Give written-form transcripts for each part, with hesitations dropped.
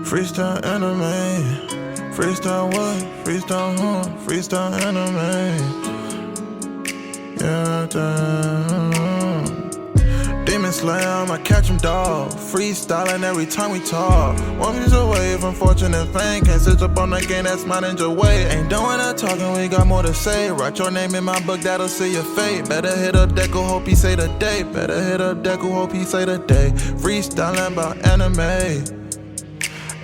Freestyle anime. Freestyle what? Freestyle freestyle anime. Yeah, Demon Slayer, I'ma catch him, dog. Freestyling every time we talk. 1 piece away from fortune and fame. Can't switch up on that game, that's my ninja way. Ain't doing that talking, we got more to say. Write your name in my book, that'll see your fate. Better hit up Deku, hope he say the day. Better hit up Deku, hope he say the day. Freestyling about anime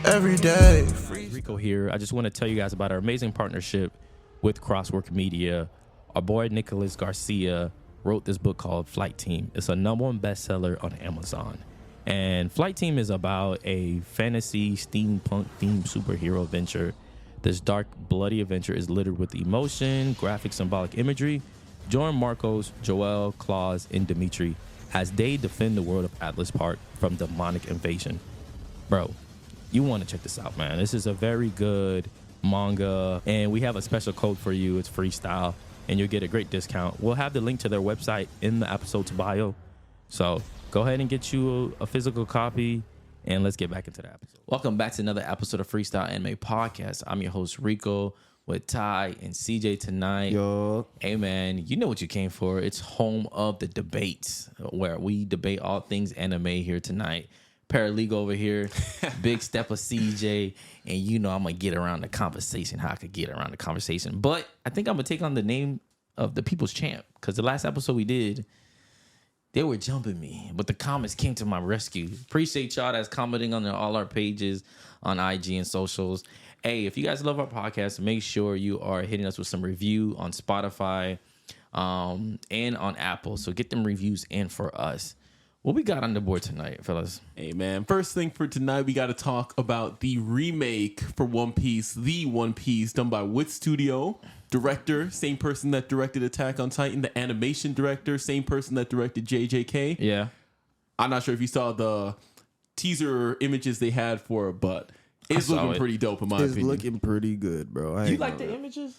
every day. Rico here. I just want to tell you guys about our amazing partnership with Crosswork Media. Our boy Nicholas Garcia wrote this book called Flight Team. It's a #1 bestseller on Amazon. And Flight Team is about a fantasy steampunk themed superhero adventure. This dark, bloody adventure is littered with emotion, graphic, symbolic imagery. Join Marcos, Joel, Claus, and Dimitri as they defend the world of Atlas Park from demonic invasion. Bro, you want to check this out, man. This is a very good manga, and we have a special code for you. It's freestyle, and you'll get a great discount. We'll have the link to their website in the episode's bio. So go ahead and get you a physical copy, and let's get back into the episode. Welcome back to another episode of Freestyle Anime Podcast. I'm your host, Rico, with Ty and CJ tonight. Yo. Hey, man, you know what you came for. It's home of the debates, where we debate all things anime here tonight. Paralegal over here, big step of CJ, and you know I'm gonna get around the conversation, how I could get around the conversation. But I think I'm gonna take on the name of the People's Champ, because the last episode we did, they were jumping me, but the comments came to my rescue. Appreciate y'all that's commenting on all our pages on IG and socials. Hey, if you guys love our podcast, make sure you are hitting us with some review on Spotify and on Apple. So get them reviews in for us. What we got on the board tonight, fellas? Hey, man. First thing for tonight, we got to talk about the remake for One Piece, The One Piece, done by Wick Studios. Director, same person that directed Attack on Titan. The animation director, same person that directed JJK. Yeah. I'm not sure if you saw the teaser images they had for it, but it's looking pretty dope in my opinion. It's looking pretty good, bro. You like the images?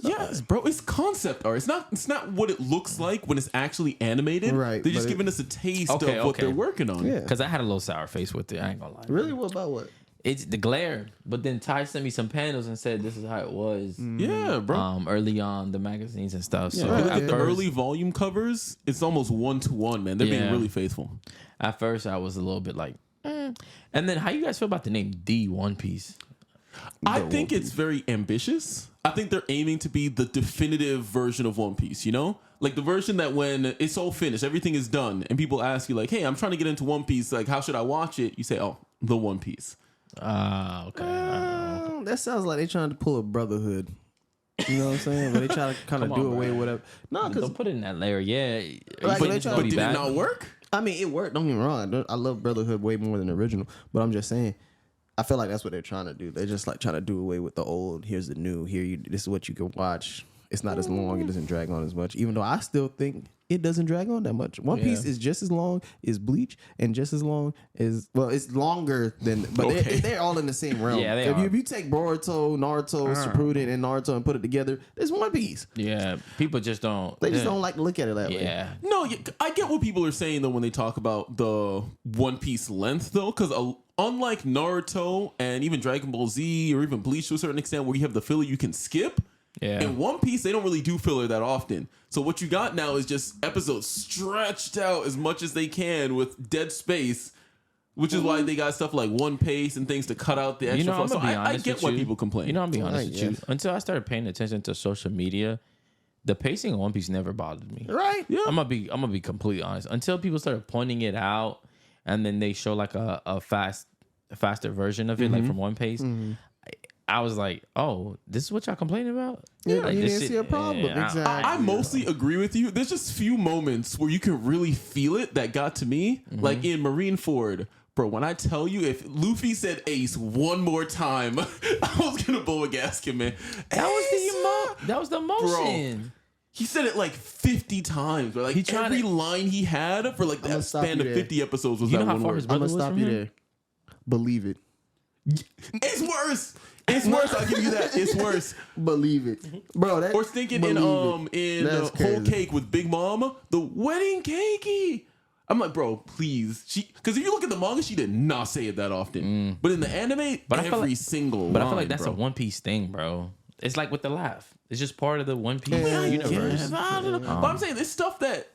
Yes, bro. It's concept art. It's not what it looks like when it's actually animated. Right, They're just but giving us a taste of Okay, what okay. they're working on. Yeah. Because I had a little sour face with it. I ain't gonna lie. Really? What about what? It's the glare. But then Ty sent me some panels and said this is how it was. Yeah, bro. Early on the magazines and stuff. So Yeah, at the first, early volume covers, it's almost 1-to-1, man. They're being Yeah. really faithful. at first I was a little bit like, And then how you guys feel about the name The One Piece? I think it's very ambitious. I think they're aiming to be the definitive version of One Piece, you know? Like the version that when it's all finished, everything is done, and people ask you like, hey, I'm trying to get into One Piece, like how should I watch it? You say, oh, The One Piece. Okay. That sounds like they trying to pull a Brotherhood. You know what I'm saying? But they try to kind of Come on, do away bro. with whatever. No, because Don't put it in that layer. Yeah. Like, But they it's try- gonna But be did bad. it not work? I mean, it worked. Don't get me wrong. I love Brotherhood way more than the original. But I'm just saying, I feel like that's what they're trying to do. They're just like trying to do away with the old. Here's the new. This is what you can watch. It's not as long. It doesn't drag on as much. Even though I still think it doesn't drag on that much. One Piece is just as long as Bleach and just as long as, well, it's longer than, but Okay. they're all in the same realm. Yeah, they if are. you take Boruto, Naruto, Shippuden, and Naruto and put it together, it's One Piece. Yeah. People just don't. They just don't like to look at it that way. Yeah. No, I get what people are saying though when they talk about the One Piece length though, because unlike Naruto and even Dragon Ball Z or even Bleach to a certain extent, where you have the filler you can skip. Yeah. In One Piece, they don't really do filler that often. So what you got now is just episodes stretched out as much as they can with dead space, which is why they got stuff like One Pace and things to cut out the extra. You know, I'm fluff. gonna be So honest I get with why you. people complain. You know, I'm being honest Right, with you. yes. Until I started paying attention to social media, the pacing of One Piece never bothered me. Right? Yeah. I'm gonna be completely honest. Until people started pointing it out, and then they show like a faster version of it, like from One Piece. I was like, oh, this is what y'all complaining about? Yeah, Like, you this didn't shit- see a problem. yeah, Exactly. I mostly agree with you. There's just few moments where you can really feel it that got to me. Like in Marineford, bro, when I tell you, if Luffy said Ace one more time, I was gonna blow a gasket, man. That was the emotion. He said it like 50 times. Bro. Like He tried every to- line he had for like I'ma that stop span you of there. 50 episodes was You that know how one far word. his I'm brother gonna was stop from you him? there. Believe it. It's worse. It's worse. I'll give you that. It's worse. Believe it, bro. That, Or thinking in That's Whole crazy. Cake with Big Mom, the wedding cakey. I'm like, bro, please. Because if you look at the manga, she did not say it that often. But in the anime, But I feel every like- single But I line, feel like that's bro. a One Piece thing, bro. It's like with the laugh. It's just part of the One Piece universe. I don't know. But I'm saying this stuff that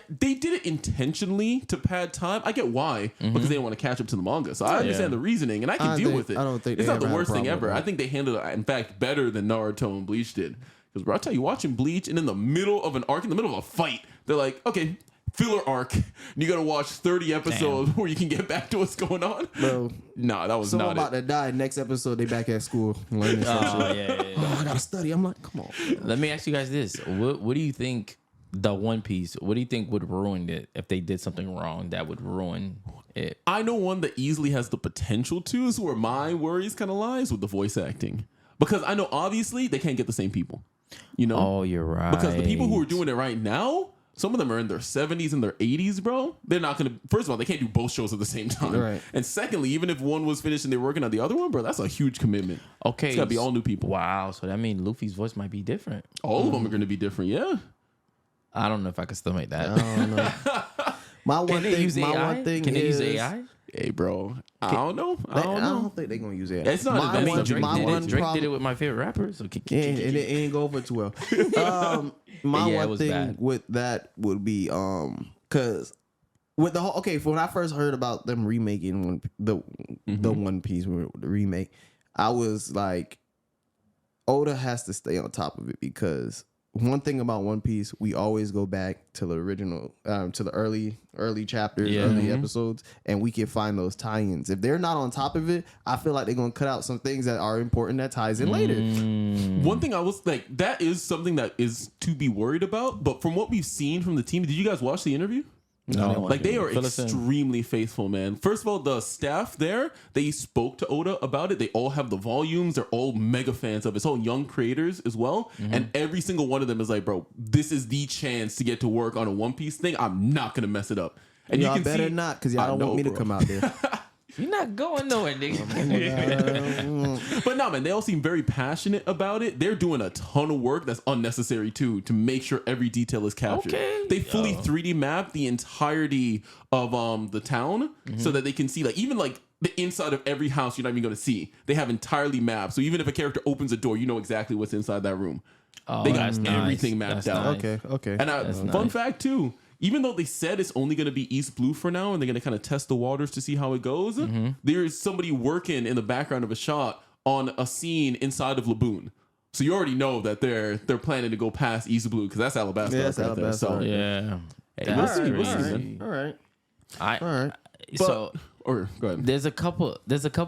they did it intentionally to pad time. I get why, because they didn't want to catch up to the manga. So I understand the reasoning, and I can I deal think- with it. I don't think it's they not the ever had a worst thing problem ever. with I that. think they handled it, in fact, better than Naruto and Bleach did. Because bro, I tell you, watching Bleach and in the middle of an arc, in the middle of a fight, they're like, okay, filler arc. And you got to watch 30 episodes where you can get back to what's going on. bro. Nah, that was Someone not about it. to die. Next episode, they back at school learning some Oh, shit. yeah. Oh, I gotta study. I'm like, come on. Let me ask you guys this. What do you think the One Piece, what do you think would ruin it if they did something wrong that would ruin it? I know one that easily has the potential to, is where my worries kind of lies with the voice acting. Because I know obviously they can't get the same people. You know? Oh, you're right. Because the people who are doing it right now, some of them are in their 70s and their 80s, bro. They're not going to, first of all, they can't do both shows at the same time. Right. And secondly, even if one was finished and they're working on the other one, bro, that's a huge commitment. Okay. It's got to be all new people. Wow. So that means Luffy's voice might be different. All of them are going to be different, yeah. I don't know if I can still make that. I don't know. My one Can they thing. use My AI? one thing Can they is, use AI? Hey, bro, I don't know. I I don't know. don't think they're gonna use it. It's not My advanced one- enough to Drake, My did, one it. Drake did it with my favorite rapper. So Yeah, and it ain't go over too well. My Yeah, it one was thing bad. with that would be because with the whole for when I first heard about them remaking the One Piece the remake, I was like, Oda has to stay on top of it, because one thing about One Piece, we always go back to the original, to the early chapters, Yeah. early episodes, and we can find those tie-ins. If they're not on top of it, I feel like they're gonna cut out some things that are important that ties in later. One thing I was like, that is something that is to be worried about. But from what we've seen from the team, did you guys watch the interview? No. Like, they are Fill us in. extremely faithful, man. First of all, the staff there, they spoke to Oda about it. They all have the volumes. They're all mega fans of it. It's all young creators as well. And every single one of them is like, bro, this is the chance to get to work on a One Piece thing. I'm not going to mess it up. And Y'all you can better see, not, because y'all I don't know, want me to bro. come out there. You're not going nowhere, nigga. But no, man, they all seem very passionate about it. They're doing a ton of work that's unnecessary too, to make sure every detail is captured. Okay. They fully 3D map the entirety of the town, so that they can see like even like the inside of every house you're not even going to see. They have entirely mapped. So even if a character opens a door, you know exactly what's inside that room. Oh, They got that's nice. everything mapped That's out. nice. Okay. And That's fun nice. fact too, even though they said it's only going to be East Blue for now, and they're going to kind of test the waters to see how it goes, there is somebody working in the background of a shot on a scene inside of Laboon. So you already know that they're planning to go past East Blue, because that's Alabasta. Yeah, that's right there. Alabasta, So right. Yeah. Hey, we'll see, we'll see, That's man. All right. I, All right. so Or go ahead. there's a couple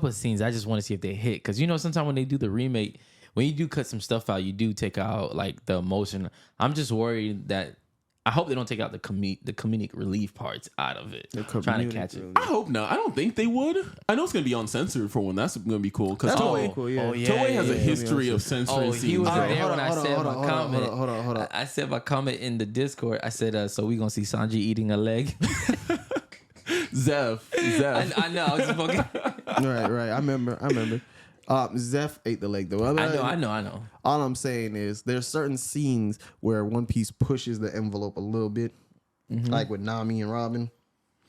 of scenes I just want to see if they hit, because you know sometimes when they do the remake, when you do cut some stuff out, you do take out like the emotion. I'm just worried that I hope they don't take out the comedic relief parts out of it. Trying to catch it. I hope not. I don't think they would. I know it's going to be uncensored for one. That's going to be cool, because That's Toei, cool, yeah. Toei has a yeah. history of censoring Oh, scenes. he was bro. there when I said my comment. Hold on. I said my comment in the Discord. I said, so we gonna see Sanji eating a leg. Zeph. I know. I was fucking. Right. I remember. Zeph ate the leg though. I know. All I'm saying is there's certain scenes where One Piece pushes the envelope a little bit, like with Nami and Robin.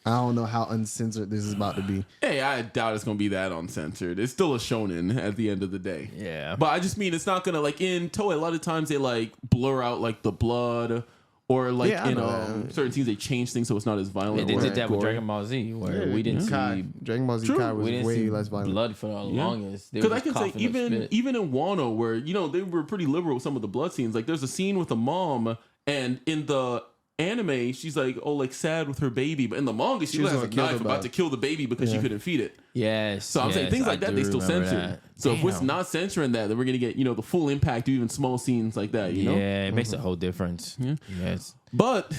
I don't know how uncensored this is about to be. Hey, I doubt it's going to be that uncensored. It's still a shonen at the end of the day. Yeah. But I just mean it's not going to, like, in Toei, a lot of times they, like, blur out, like, the blood, or, like, Yeah, I in know that. certain scenes they change things so it's not as violent. They or did that with gory. Dragon Ball Z, where we didn't Kai. see. Dragon Ball Z True. Kai was We didn't way see less violent. blood for the longest. They Because were I can just say coughing up spit. even in Wano, where, you know, they were pretty liberal with some of the blood scenes. Like, there's a scene with a mom, and in the anime, she's like, oh, like, sad with her baby. But in the manga, she was has a gonna kill knife the about baby. to kill the baby because she couldn't feed it. Yes. So I'm saying things like that, they still censor. So if it's not censoring that, then we're going to get, you know, the full impact of even small scenes like that, you know? Yeah, it makes a whole difference. Yes. But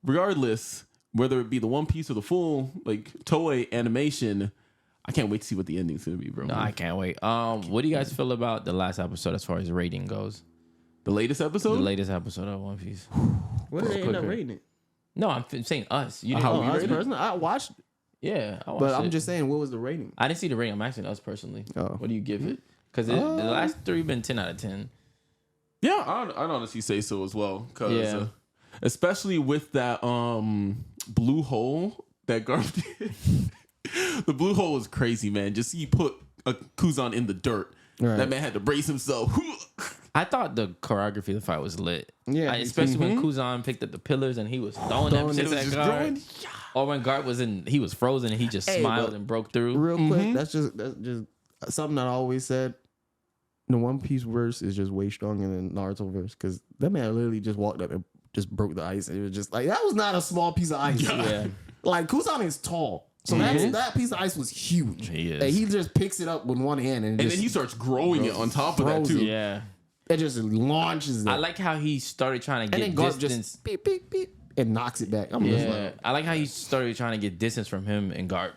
regardless, whether it be the One Piece or the full, like, Toei animation, I can't wait to see what the ending's going to be, bro. No, I can't wait. What do you guys feel about the last episode as far as rating goes? The latest episode? The latest episode of One Piece. What did they end up quicker. rating it? No, I'm saying us. You didn't. How Oh, we us rated it? personally, I watched, Yeah, I watched but I'm it. just saying, what was the rating? I didn't see the rating. I'm asking us personally. Oh. What do you give it? Because the last 3 been 10 out of 10. Yeah, I'd honestly say so as well. Because Yeah. especially with that blue hole that Garp did. The blue hole was crazy, man. Just he put a Kuzan in the dirt. Right. That man had to brace himself. I thought the choreography of the fight was lit. Yeah. Especially when Kuzan picked up the pillars and he was throwing that shit at Garp. Or when Garp he was frozen and he just smiled and broke through. Real quick, that's just something that I always said. The One Piece verse is just way stronger than Naruto verse because that man literally just walked up and just broke the ice. It was just like that was not a small piece of ice. Yeah. Like Kuzan is tall. So that piece of ice was huge. He is. And he just picks it up with one hand and then he starts growing it on top of that too. Yeah. it just launches it. I like how he started trying to and get then Garp distance. just beep, beep, beep, and knocks it back. I'm just like, I like how he started trying to get distance from him and Garp.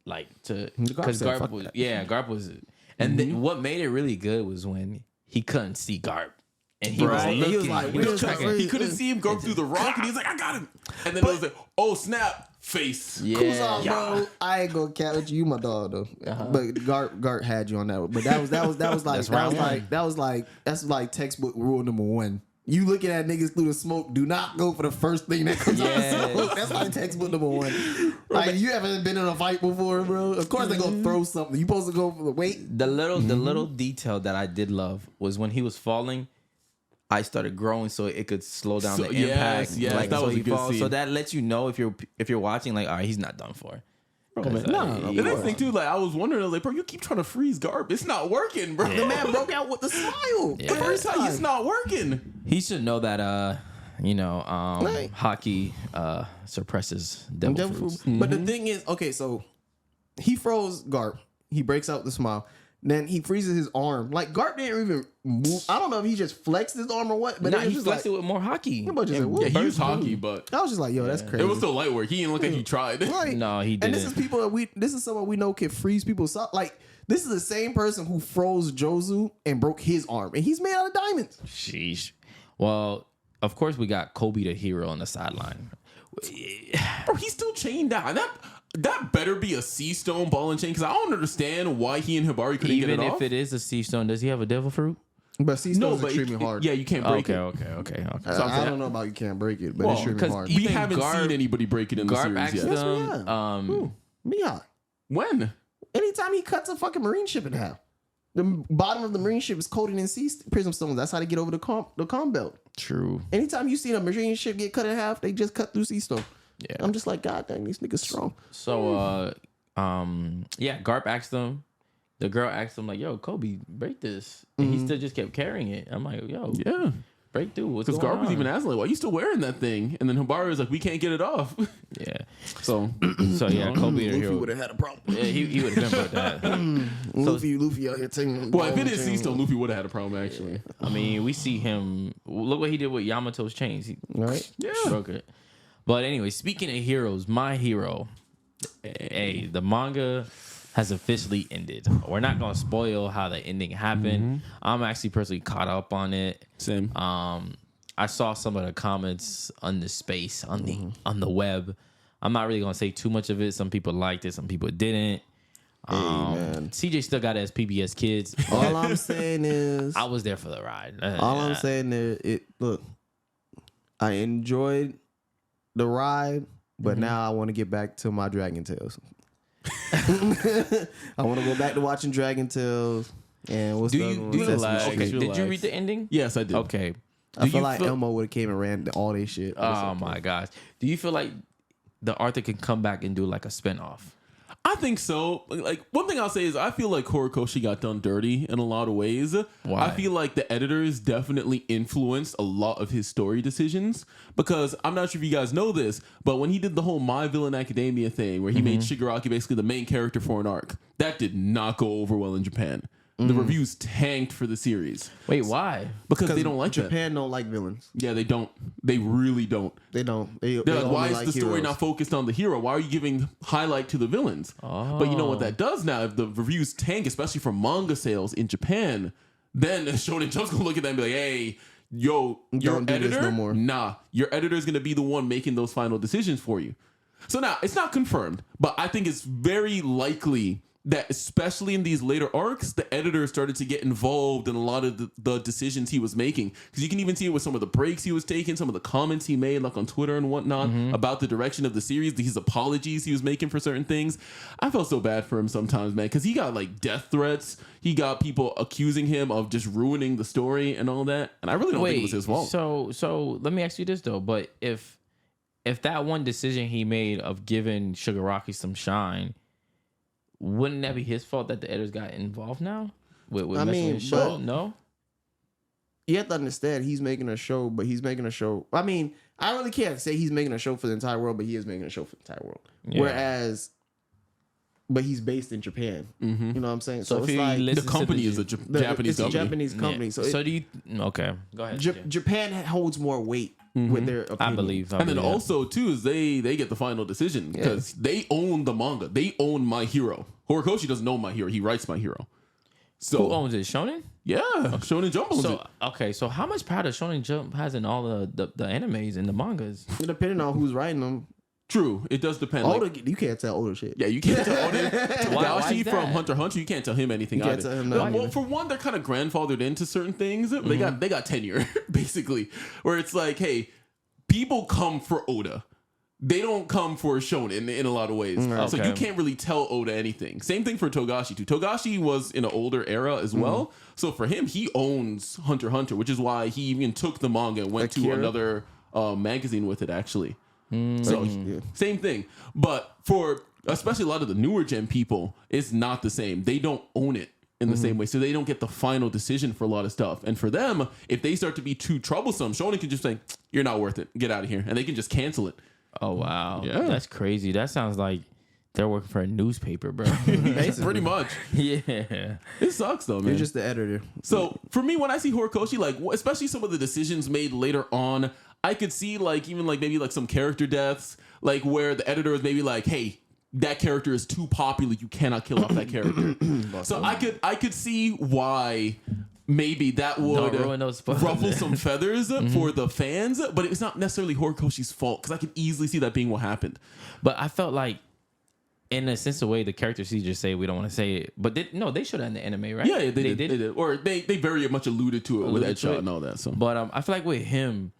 Like because said, Garp "Fuck was that." Garp was and then what made it really good was when he couldn't see Garp. And he was Right. looking. He was like, he was "Where's tracking. Garp?" He couldn't see him go through the rock, and he was like, "I got him!" And then it was like, "Oh snap, face!" Kuzan, bro, I ain't gonna count with you, my dog though. But Garp had you on that one. But that was like that's like textbook rule number 1. You looking at niggas through the smoke, do not go for the first thing that comes out of the smoke. That's like textbook number 1. Like you haven't been in a fight before, bro. Of course they gonna throw something. You supposed to go for the weight. The little detail that I did love was when he was falling, I started growing so it could slow down the impact. Yes, like, that so was a he good falls. scene. So that lets you know if you're watching, like, all right, he's not done for. No. The next thing too, like I was wondering, like, bro, you keep trying to freeze Garp. It's not working, bro. The man broke out with the smile. Yeah. The first time. It's not working. He should know that Right. hockey suppresses devil fruits. But the thing is, okay, so he froze Garp. He breaks out the smile. Then he freezes his arm. Like Garp didn't even move. I don't know if he just flexed his arm or what. But Nah, it was he just flexed like, it with more hockey. That boy just said, Yeah, "Whoa." he used hockey, but I was just like, yo, that's crazy. it was still light work. He didn't look like he tried. Right. No, he And this didn't. is people that this is someone we know can freeze people. So, like, this is the same person who froze Jozu and broke his arm. And he's made out of diamonds. Sheesh. Well, of course we got Kobe the hero on the sideline. Bro, he's still chained down. That better be a sea stone ball and chain because I don't understand why he and Hibari couldn't get Even it if off. it is a sea stone, does he have a devil fruit? But sea stone's but extremely hard. Yeah, you can't break it. Okay. I don't know about you can't break it, but Well, it's extremely 'cause hard. even We haven't Garp- seen anybody break it in the Garp series asked yet. Yes, we them. have. Mihawk. When? Anytime he cuts a fucking marine ship in half, the bottom of the marine ship is coated in sea prism stones. That's how they get over the calm belt. True. Anytime you see a marine ship get cut in half, they just cut through sea stone. Yeah. I'm just like, God dang, these niggas strong. So, Garp asked him. The girl asked him like, "Yo, Kobe, break this," and he still just kept carrying it. I'm like, "Yo, Yeah. break through." What's Because going Garp was on? even asking, like, why are you still wearing that thing? And then Hibari was like, we can't get it off. Yeah. So, So yeah, Kobe the Luffy hero. would have had a problem. Yeah, he would have been about that. Luffy out here taking. well, if it is sea stone, Luffy would have had a problem, actually. I mean, we see him. Look what he did with Yamato's chains. He Right? Yeah. broke it. But anyway, speaking of heroes, my hero, hey, the manga has officially ended. We're not gonna spoil how the ending happened. I'm actually personally caught up on it. Same. I saw some of the comments on the space on the web. I'm not really gonna say too much of it. Some people liked it, some people didn't. man. CJ still got it as PBS Kids. All I'm saying is, I was there for the ride. all I'm saying is, look, I enjoyed the ride, but now I want to get back to my Dragon Tales. I want to go back to watching Dragon Tales. And what's Do the you other one? do you Sesame Relax. Street. okay? Did you Relax. read the ending? Yes, I did. Okay. I Do feel you like feel- Elmo would have came and ran all this shit. Oh my gosh. Do you feel like the Arthur can come back and do like a spinoff? I think so. Like one thing I'll say is I feel like Horikoshi got done dirty in a lot of ways. Why? I feel like the editors definitely influenced a lot of his story decisions because I'm not sure if you guys know this, but when he did the whole My Villain Academia thing where he made Shigaraki basically the main character for an arc, that did not go over well in Japan. The reviews tanked for the series Wait, why? because they don't like that. Japan don't like villains. Yeah, they don't. They really don't. They don't. They They're like, only why is like the story heroes. not focused on the hero? Why are you giving highlight to the villains? But you know what that does now? If the reviews tank, especially for manga sales in Japan, then Shonen Jump's gonna look at that and be like, hey, yo, your Don't do this editor? no more. Nah, your editor is gonna be the one making those final decisions for you. So now, it's not confirmed, but I think it's very likely that especially in these later arcs, the editor started to get involved in a lot of the decisions he was making. Because you can even see it with some of the breaks he was taking, some of the comments he made, like on Twitter and whatnot, about the direction of the series, his apologies he was making for certain things. I felt so bad for him sometimes, man, because he got like death threats. He got people accusing him of just ruining the story and all that. And I really don't think it was his fault. So let me ask you this though. But if that one decision he made of giving Shigaraki some shine, wouldn't that be his fault that the editors got involved now? With messing with his show? No? You have to understand he's making a show, but he's making a show. I mean, I really can't say he's making a show for the entire world, but he is making a show for the entire world. Yeah. But he's based in Japan. You know what I'm saying? So it's like the company is a Japanese company. It's a Japanese company. Yeah. So do you... Okay, go ahead. Japan holds more weight with their opinion. I believe. And then also, too, is they get the final decision because they own the manga. They own My Hero. Horikoshi doesn't own My Hero. He writes My Hero. So who owns it? Shonen? Yeah, Shonen Jump owns it. Okay, so how much power does Shonen Jump has in all the animes and the mangas? Depending on who's writing them. True, it does depend. Oda, you can't tell Oda shit. Yeah, you can't tell Oda. Why is from that? Hunter x Hunter, you can't tell him anything. You can't tell him nothing. Well, for one, they're kind of grandfathered into certain things. They got tenure basically, where it's like, hey, people come for Oda. They don't come for Shonen in a lot of ways. So you can't really tell Oda anything. Same thing for Togashi too. Togashi was in an older era as well. So for him, he owns Hunter x Hunter, which is why he even took the manga and went to another magazine with it actually. So same thing. But for especially a lot of the newer gen people, it's not the same. They don't own it in the same way. So they don't get the final decision for a lot of stuff. And for them, if they start to be too troublesome, Shonen can just say, you're not worth it. Get out of here. And they can just cancel it. Oh, wow. Yeah. That's crazy. That sounds like they're working for a newspaper, bro. Pretty much. Yeah. It sucks though, man. You're just the editor. So for me, when I see Horikoshi, like especially some of the decisions made later on, I could see like even like maybe like some character deaths, like where the editor is maybe like, hey, that character is too popular. You cannot kill off that character. So I could see why maybe that would ruffle some feathers for the fans, but it's not necessarily Horikoshi's fault because I could easily see that being what happened. But I felt like, in a sense of way, the characters he just say we don't want to say it, but they showed that in the anime, right? Yeah, they did. Or they very much alluded to it with that shot and all that. So, but I feel like with him,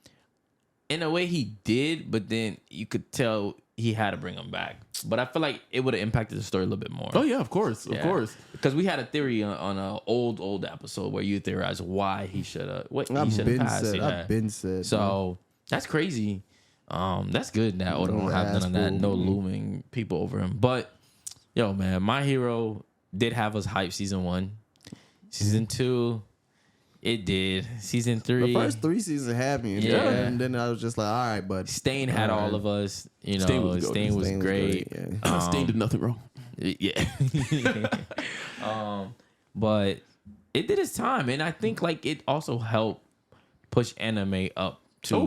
in a way he did, but then you could tell he had to bring him back. But I feel like it would have impacted the story a little bit more. Oh yeah, of course. Because we had a theory on an old episode where you theorized why he should have passed. I've been said. So that's crazy. That's good that Oda don't have none of that. No looming people over him. But yo, man, My Hero did have us hype season 1, season 2. It did. Season 3. The first 3 seasons had me. Yeah. And then I was just like, all right, bud. Stain had all of us. You know, Stain was great. Yeah. Stain did nothing wrong. Yeah. But it did its time. And I think like it also helped push anime up.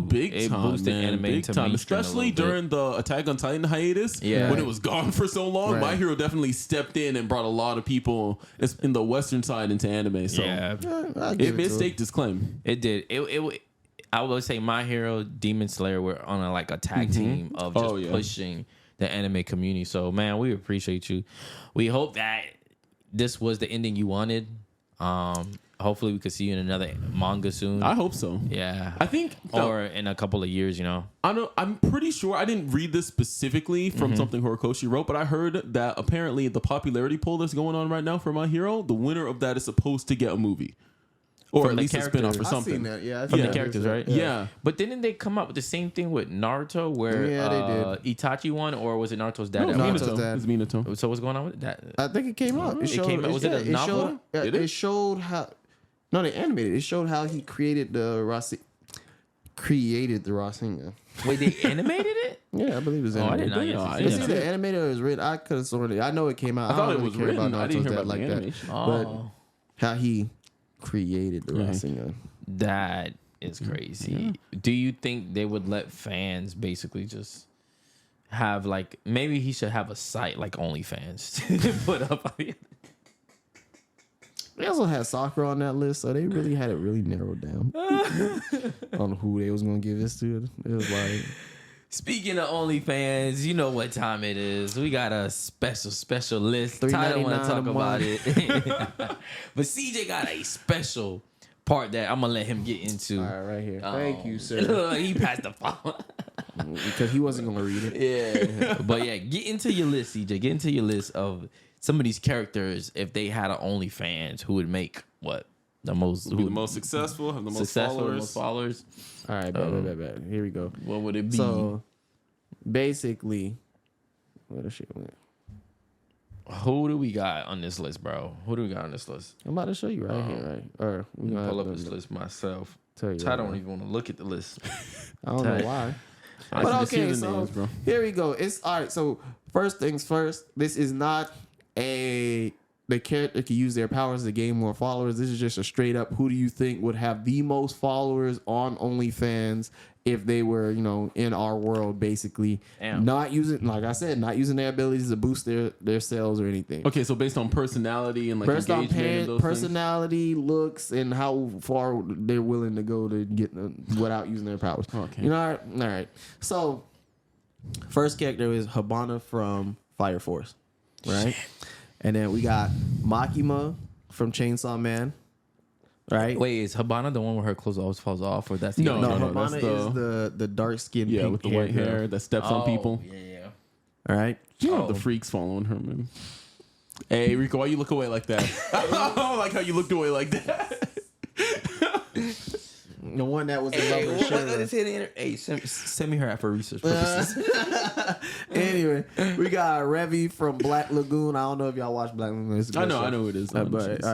Big time, man. Big time. Especially during the Attack on Titan hiatus. Yeah. When it was gone for so long. Right. My Hero definitely stepped in and brought a lot of people in the Western side into anime. So it staked its claim. It did. I would say My Hero, Demon Slayer were on a tag team of just pushing the anime community. So man, we appreciate you. We hope that this was the ending you wanted. Hopefully we could see you in another manga soon. I hope so. Yeah. I think or in a couple of years, you know. I'm pretty sure I didn't read this specifically from something Horikoshi wrote, but I heard that apparently the popularity poll that's going on right now for My Hero, the winner of that is supposed to get a movie. Or From at the least a spin-off or I've something. seen that. Yeah, From the characters, right? Yeah. But didn't they come up with the same thing with Naruto where they Itachi won, or was it Naruto's dad? No, that won? Naruto's dad. It's Minato. So what's going on with that? I think it came up. It came out. Was it a novel? It showed how. No, they animated. It showed how he created the Rasengan. Wait, they animated it? Yeah, I believe it was I animated. didn't know. It's either animated or it was written. I could have sworn it. I know it came out. I thought don't it was care written. about I didn't Naruto's hear dad about like the that. animation. Oh, But how he created the Rasengan. that is crazy. Do you think they would let fans basically just have maybe he should have a site like OnlyFans to put up? They also had soccer on that list, so they really had it really narrowed down on who they was gonna give this to. It was like Speaking of OnlyFans, you know what time it is. We got a special list. Ty don't want to talk about it. But CJ got a special part that I'm going to let him get into. All right, right here. Thank you, sir. Look, he passed the phone. Because he wasn't going to read it. Yeah. But yeah, get into your list, CJ. Get into your list of some of these characters. If they had an OnlyFans, who would make what? The most, Who would be the most successful, have the most successful, followers. the most followers. All right, bet. Here we go. What would it be? So, basically, where the shit went? Who do we got on this list, bro? Who do we got on this list? I'm about to show you right here, right? Or we Let me gonna pull have up to this list myself. tell you. I right don't now. even want to look at the list. I don't know why. I But should just hear okay, the so names, bro. here we go. It's all right. So first things first. This is not the character can use their powers to gain more followers. This is just a straight up. Who do you think would have the most followers on OnlyFans if they were, in our world, basically? Damn. Not using, like I said, not using their abilities to boost their sales or anything. Okay, so based on personality and like Based on engagement and those things? personality, looks, and how far they're willing to go to get without using their powers. Okay. You know, all right. So, first character is Habana from Fire Force, right? And then we got Makima from Chainsaw Man, right? Wait, is Habana the one where her clothes always falls off, or that's the No, other no, one? Habana that's is the dark skin, Yeah, pink with the white hair that steps on people. Yeah. All right. You know Oh. the freaks following her, man. Hey, Rico, why you look away like that? I don't like how you looked away like that. The one that was in love with Shayla. Hey, send me her for research purposes. Anyway, we got Revy from Black Lagoon. I don't know if y'all watch Black Lagoon. It's a I good know show. who it is. But all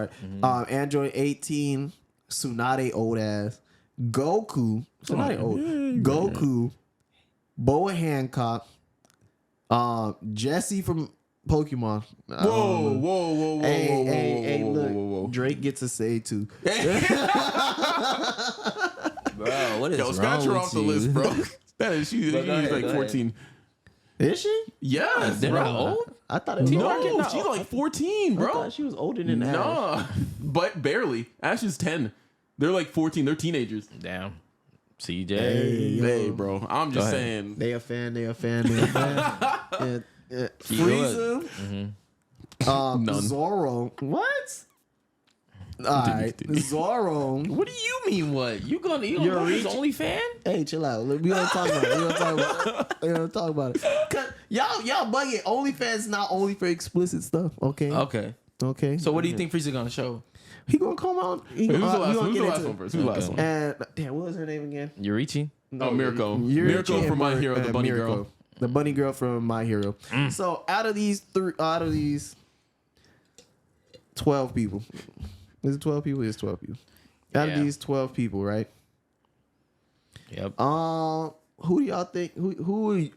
right, Android 18, Tsunade old ass, Goku, Tsunade old, Goku, Boa Hancock, Jesse from Pokemon. Whoa. Hey, look, whoa. Drake gets a say too. Bro, what is Yo, wrong scratch her with off the you? list, bro. That is, she's But go ahead, like go 14. Is she? Yes, They're bro. not old? I thought it was No, older. she's like 14, I bro. thought she was older than Ash. No, but barely. Ash is 10. They're like 14. They're teenagers. Damn. CJ. Hey, bro. I'm just ahead. saying. They a fan. Yeah. Frieza. None. Zoro. What? All right, Zoro. What do you mean? What you gonna? You You're gonna go his reaching- OnlyFans? Hey, chill out. We gonna talk about it. We gonna talk about it. Cause y'all bugging. OnlyFans is not only for explicit stuff. Okay. Okay. So what do you think Frieza gonna show? He gonna come out? Who's the last one first? Who's the last one? And damn, what was her name again? Yurichi? Oh, Mirko. Yuri Mirko and from My Hero, the bunny Mirko. girl. The bunny girl from My Hero. So out of these 12 people, is it 12 people? It's 12 people. Out of Yeah. these 12 people, right? Yep. Who do y'all think? Who?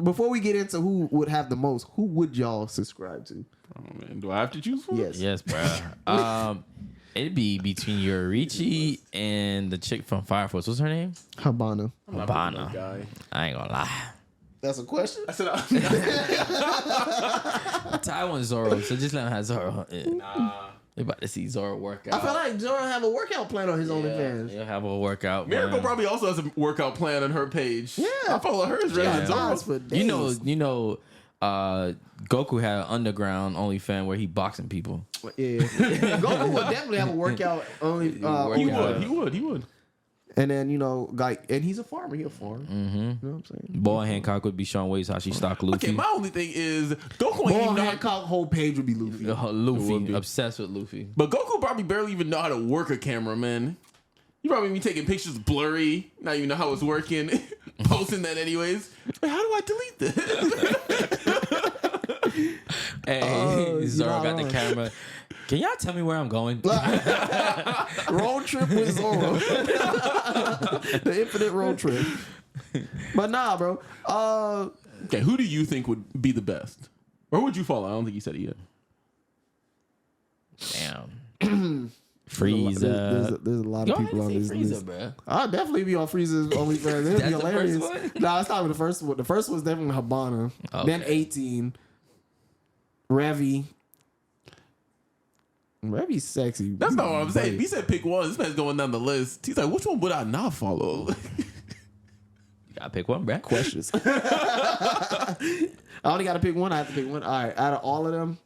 Before we get into who would have the most, who would y'all subscribe to? Oh, man. Do I have to choose one? Yes. Yes, bro. It'd be between Yurichi and the chick from Fire Force. What's her name? Habana. Habana. Guy. I ain't gonna lie. That's a question. I said, Ty wants Zoro, so just let him have Zoro. nah. We about to see Zoro work out. I feel like Zoro have a workout plan on his OnlyFans. He'll have a workout. Mirko man. probably also has a workout plan on her page. Yeah. I follow hers. Yeah, Right? Zoro's for days. You know, Goku had an underground OnlyFans where he boxing people. Yeah. Goku would definitely have a workout only. He Yeah. would. And then and he's a farmer. He a farmer. Mm-hmm. You know what I'm saying? Boy Hancock would be Sean Wade's how she stock Luffy. Okay, my only thing is Goku ain't Boy even know. Hancock whole page would be Luffy. It would Luffy, be. obsessed with Luffy. But Goku probably barely even know how to work a camera, man. You probably be taking pictures blurry, not even know how it's working, posting that anyways. Like, how do I delete this? Hey, Zoro not got the wrong. camera. Can y'all tell me where I'm going? Road trip with Zoro. The infinite road trip. But nah, bro. Okay, who do you think would be the best? Or would you follow? I don't think you said it yet. Damn. Frieza. There's a lot Go of ahead people and on say this Frieza, list. bro. I'll definitely be on Frieza's OnlyFans. It'd be That's the hilarious. first one? Nah, it's not even the first one. The first one's definitely Habana. Okay. Then 18. Revy. Revy's sexy. That's not what I'm saying. Wait. He said pick one. This man's going down the list. He's like, which one would I not follow? Gotta pick one, bruh. Questions. I only got to pick one. I have to pick one. All right. Out of all of them,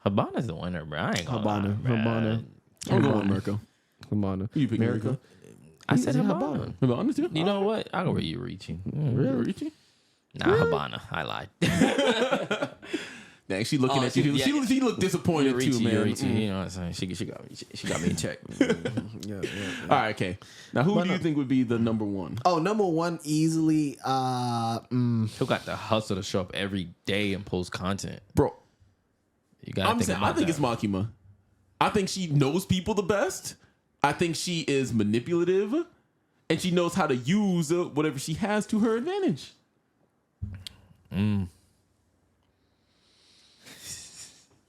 Habana's the winner, bro. I ain't gonna lie, bruh. Habana. I'm going with Mirko. Habana. You pick America. I said said Habana. Habana too? You know what? I'll go with you, Richie. Really? Richie? Nah, Habana. I lied. Dang, she looking at you. yeah. She looked disappointed Richie, too, man. Richie, you know what I'm saying? She got me in check. Yeah. All right, okay. Now, who do you think would be the number one? Oh, number one easily. Who got the hustle to show up every day and post content? Bro, You gotta think about I think that. it's Makima. I think she knows people the best. I think she is manipulative, and she knows how to use whatever she has to her advantage.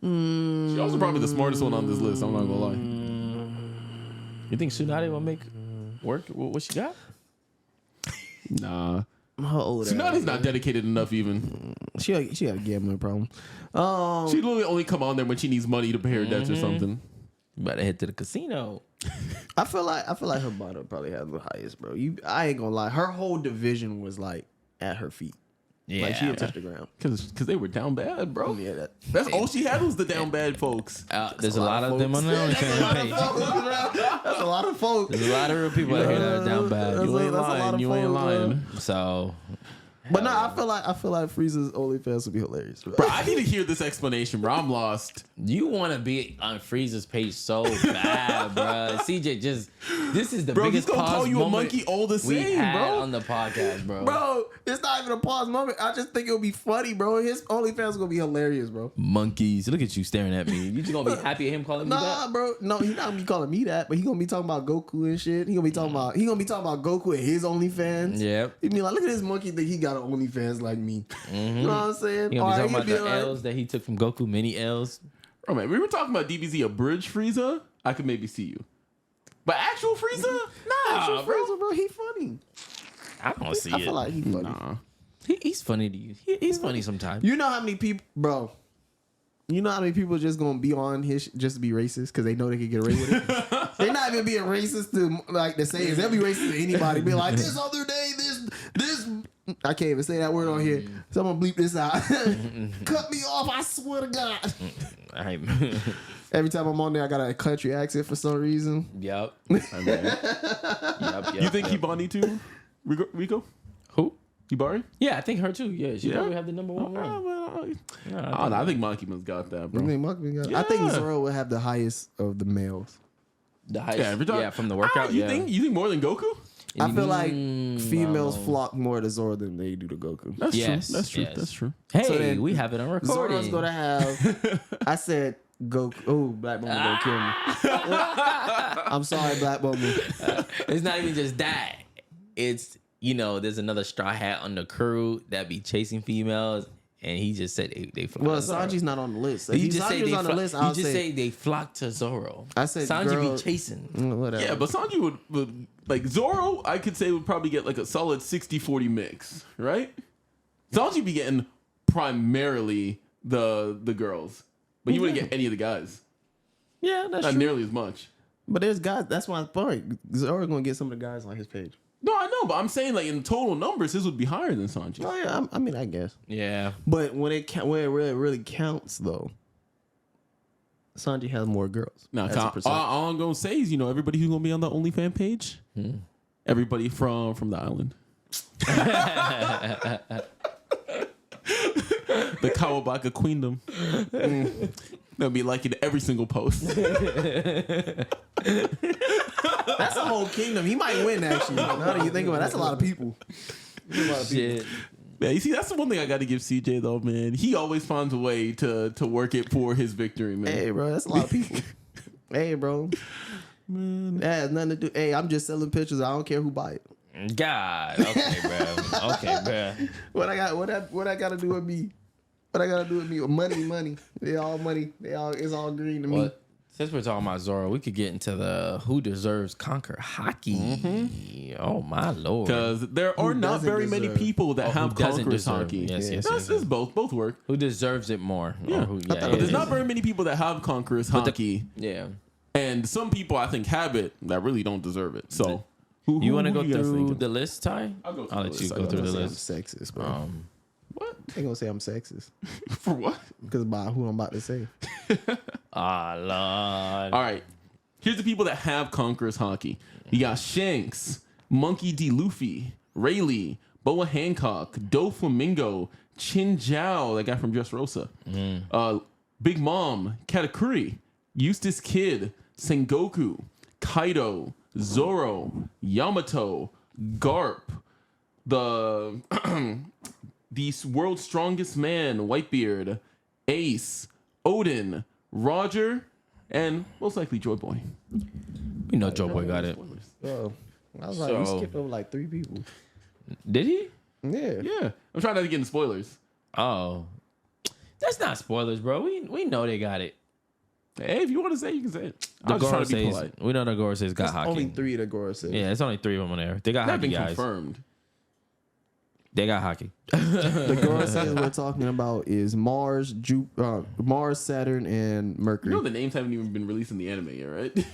She's also probably the smartest one on this list. I'm not gonna lie. You think Tsunade will make work with what she got? Nah, How old? Tsunade's not dedicated enough. Even She got a gambling problem. she literally only come on there when she needs money to pay her debts or something. You better head to the casino. I feel like Habana probably has the highest, bro. I ain't gonna lie. Her whole division was like at her feet. Yeah. Like she didn't touch the ground. Because they were down bad, bro. Yeah, That's all she had was the down bad folks. There's a lot of them on the OnlyFans page. that's a lot of folks. There's a lot of real people out here that are down bad. That's You a ain't lot lying. of You ain't folks, lying. So, But no, I feel like Frieza's OnlyFans would be hilarious. Bro, I need to hear this explanation, bro. I'm lost. you want to be on Frieza's page so bad, bro. CJ, this is the Bro, he's biggest gonna pause call you a moment monkey all the we same, had bro. on the podcast, bro. Bro, it's not even a pause moment. I just think it'll be funny, bro. His OnlyFans is gonna be hilarious, bro. Monkeys. Look at you staring at me. You just gonna be happy at him calling me Nah, that? bro. No, he's not gonna be calling me that, but he gonna be talking about Goku and shit. He gonna be talking about Goku and his OnlyFans. Yep. He be like, look at this monkey think he got an OnlyFans like me. You know what I'm saying? You gonna be Or talking about he'd the be like- L's that he took from Goku, mini L's. Bro, man, we were talking about DBZ abridged Frieza. I could maybe see you. But actual Frieza? Nah, Actual bro. Frieza, bro, he funny. I don't see I it. feel like he funny. Nah. He's funny to you. He's funny sometimes. You know how many people, bro? You know how many people just gonna be on his just to be racist because they know they can get away with it. They're not even being racist to like to say it. They'll be racist to anybody. Be like this other day, this. I can't even say that word on here. Someone bleep this out. Cut me off! I swear to God. Every time I'm on there, I got a country accent for some reason. Yep. You You think Hibani too? Rico? who? Hibari? Yeah, I think her too. Yeah, she Yeah? probably have the number one one. I don't know. I think Makima's got that, You bro. think Monkey got- I think Yeah. Zoro will have the highest of the males. The highest, Yeah, every time. yeah, from the workout. You think more than Goku? I feel like Mm, females no. flock more to Zoro than they do to Goku. That's Yes, true. That's true. yes. That's true. Hey, So then we have it on recording. Zoro's gonna have. I said Goku. Oh, Black Mama gonna kill me. I'm sorry, Black Mama. It's not even just that. It's, there's another straw hat on the crew that be chasing females, and he just said they flock Well, to Zoro. Sanji's not on the list. If You just say Sanji's they on the list, I'll say they flock to Zoro. I said Sanji girl- be chasing. Whatever. Yeah, but Sanji would like Zoro, I could say would probably get like a solid 60-40 mix, right? Sanji be getting primarily the girls, but you wouldn't get any of the guys. Yeah, that's Not true. nearly as much. But there's guys. That's why I'm point. Zoro's gonna get some of the guys on his page. No, I know, but I'm saying like in total numbers, his would be higher than Sanji. Oh yeah, I mean, I guess. Yeah. But when it really counts, though, Sanji has more girls. Now, as a percent. all I'm gonna say is, everybody who's gonna be on the OnlyFans page, everybody from the island, the Kawabaka Queendom, they'll be liking every single post. That's a whole kingdom. He might win actually. Now that you think about it, that's a lot of people. That's a lot of people. Shit. Yeah, you see, that's the one thing I got to give CJ though, man. He always finds a way to work it for his victory, man. Hey, bro, that's a lot of people. Hey, bro. Man. That has nothing to do. Hey, I'm just selling pictures. I don't care who buy it. God. Okay, bro. Okay, bro. What I got to do with me? What I got to do with me? Money. They all money. It's all green to me. Well, since we're talking about Zoro, we could get into the who deserves conquer hockey. Oh my lord! Because there are not doesn't very many deserve- people that Who have doesn't conquerors deserve? hockey. Yes, yes, That's yes. both work. Who deserves it more? Yeah. Or who, yeah, But there's not very many people that have conquerors hockey, Yeah. and some people I think have it that really don't deserve it. So You want to who go you guys through thinking? the list, Ty? I'll go through I'll the let you list. go through the I'm list. sexist, bro. What? They gonna say I'm sexist For what? because by who I'm about to say. Ah, Lord. All right. Here's the people that have Conqueror's Hockey. You got Shanks, Monkey D. Luffy, Rayleigh, Boa Hancock, Doflamingo, Chin Jiao, that guy from Dressrosa, Big Mom, Katakuri, Eustace Kid, Sengoku, Kaido, Zoro, Yamato, Garp, the world's strongest man, Whitebeard, Ace, Odin, Roger, and most likely Joy Boy. You know Joe Boy got it. Oh, I was like, you So- skipped over like 3 people. Did he? Yeah. Yeah, I'm trying not to get into spoilers. Oh. That's not spoilers, bro. We know they got it. Hey, if you want to say it, you can say it. The I'm just trying to be Goroseis, polite. we know the Goroseis got hockey. Only 3 that Gora said. Yeah, it's only 3 of them on there. They got That hockey, been guys. confirmed. They got hockey. The Goroseis we're talking about is Mars, Mars, Saturn, and Mercury. You know the names haven't even been released in the anime yet, right?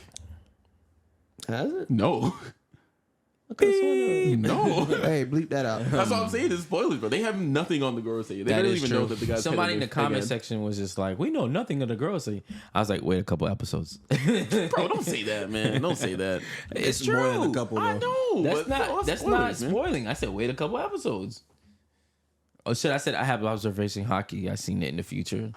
Has it? No. Okay, No. hey, bleep that out. That's what I'm saying. It's spoilers, bro. They have nothing on the Gorosei. They don't even know that the guy's Somebody in the headed comment again. section was just like, "We know nothing of the Goroseis." I was like, "Wait a couple episodes." Bro, don't say that, man. Don't say that. It's more true. than a couple, I though. know. That's but not. That's spoilers, not man. spoiling. I said, "Wait a couple episodes." Oh shit! I said I have observation hockey. I seen it in the future.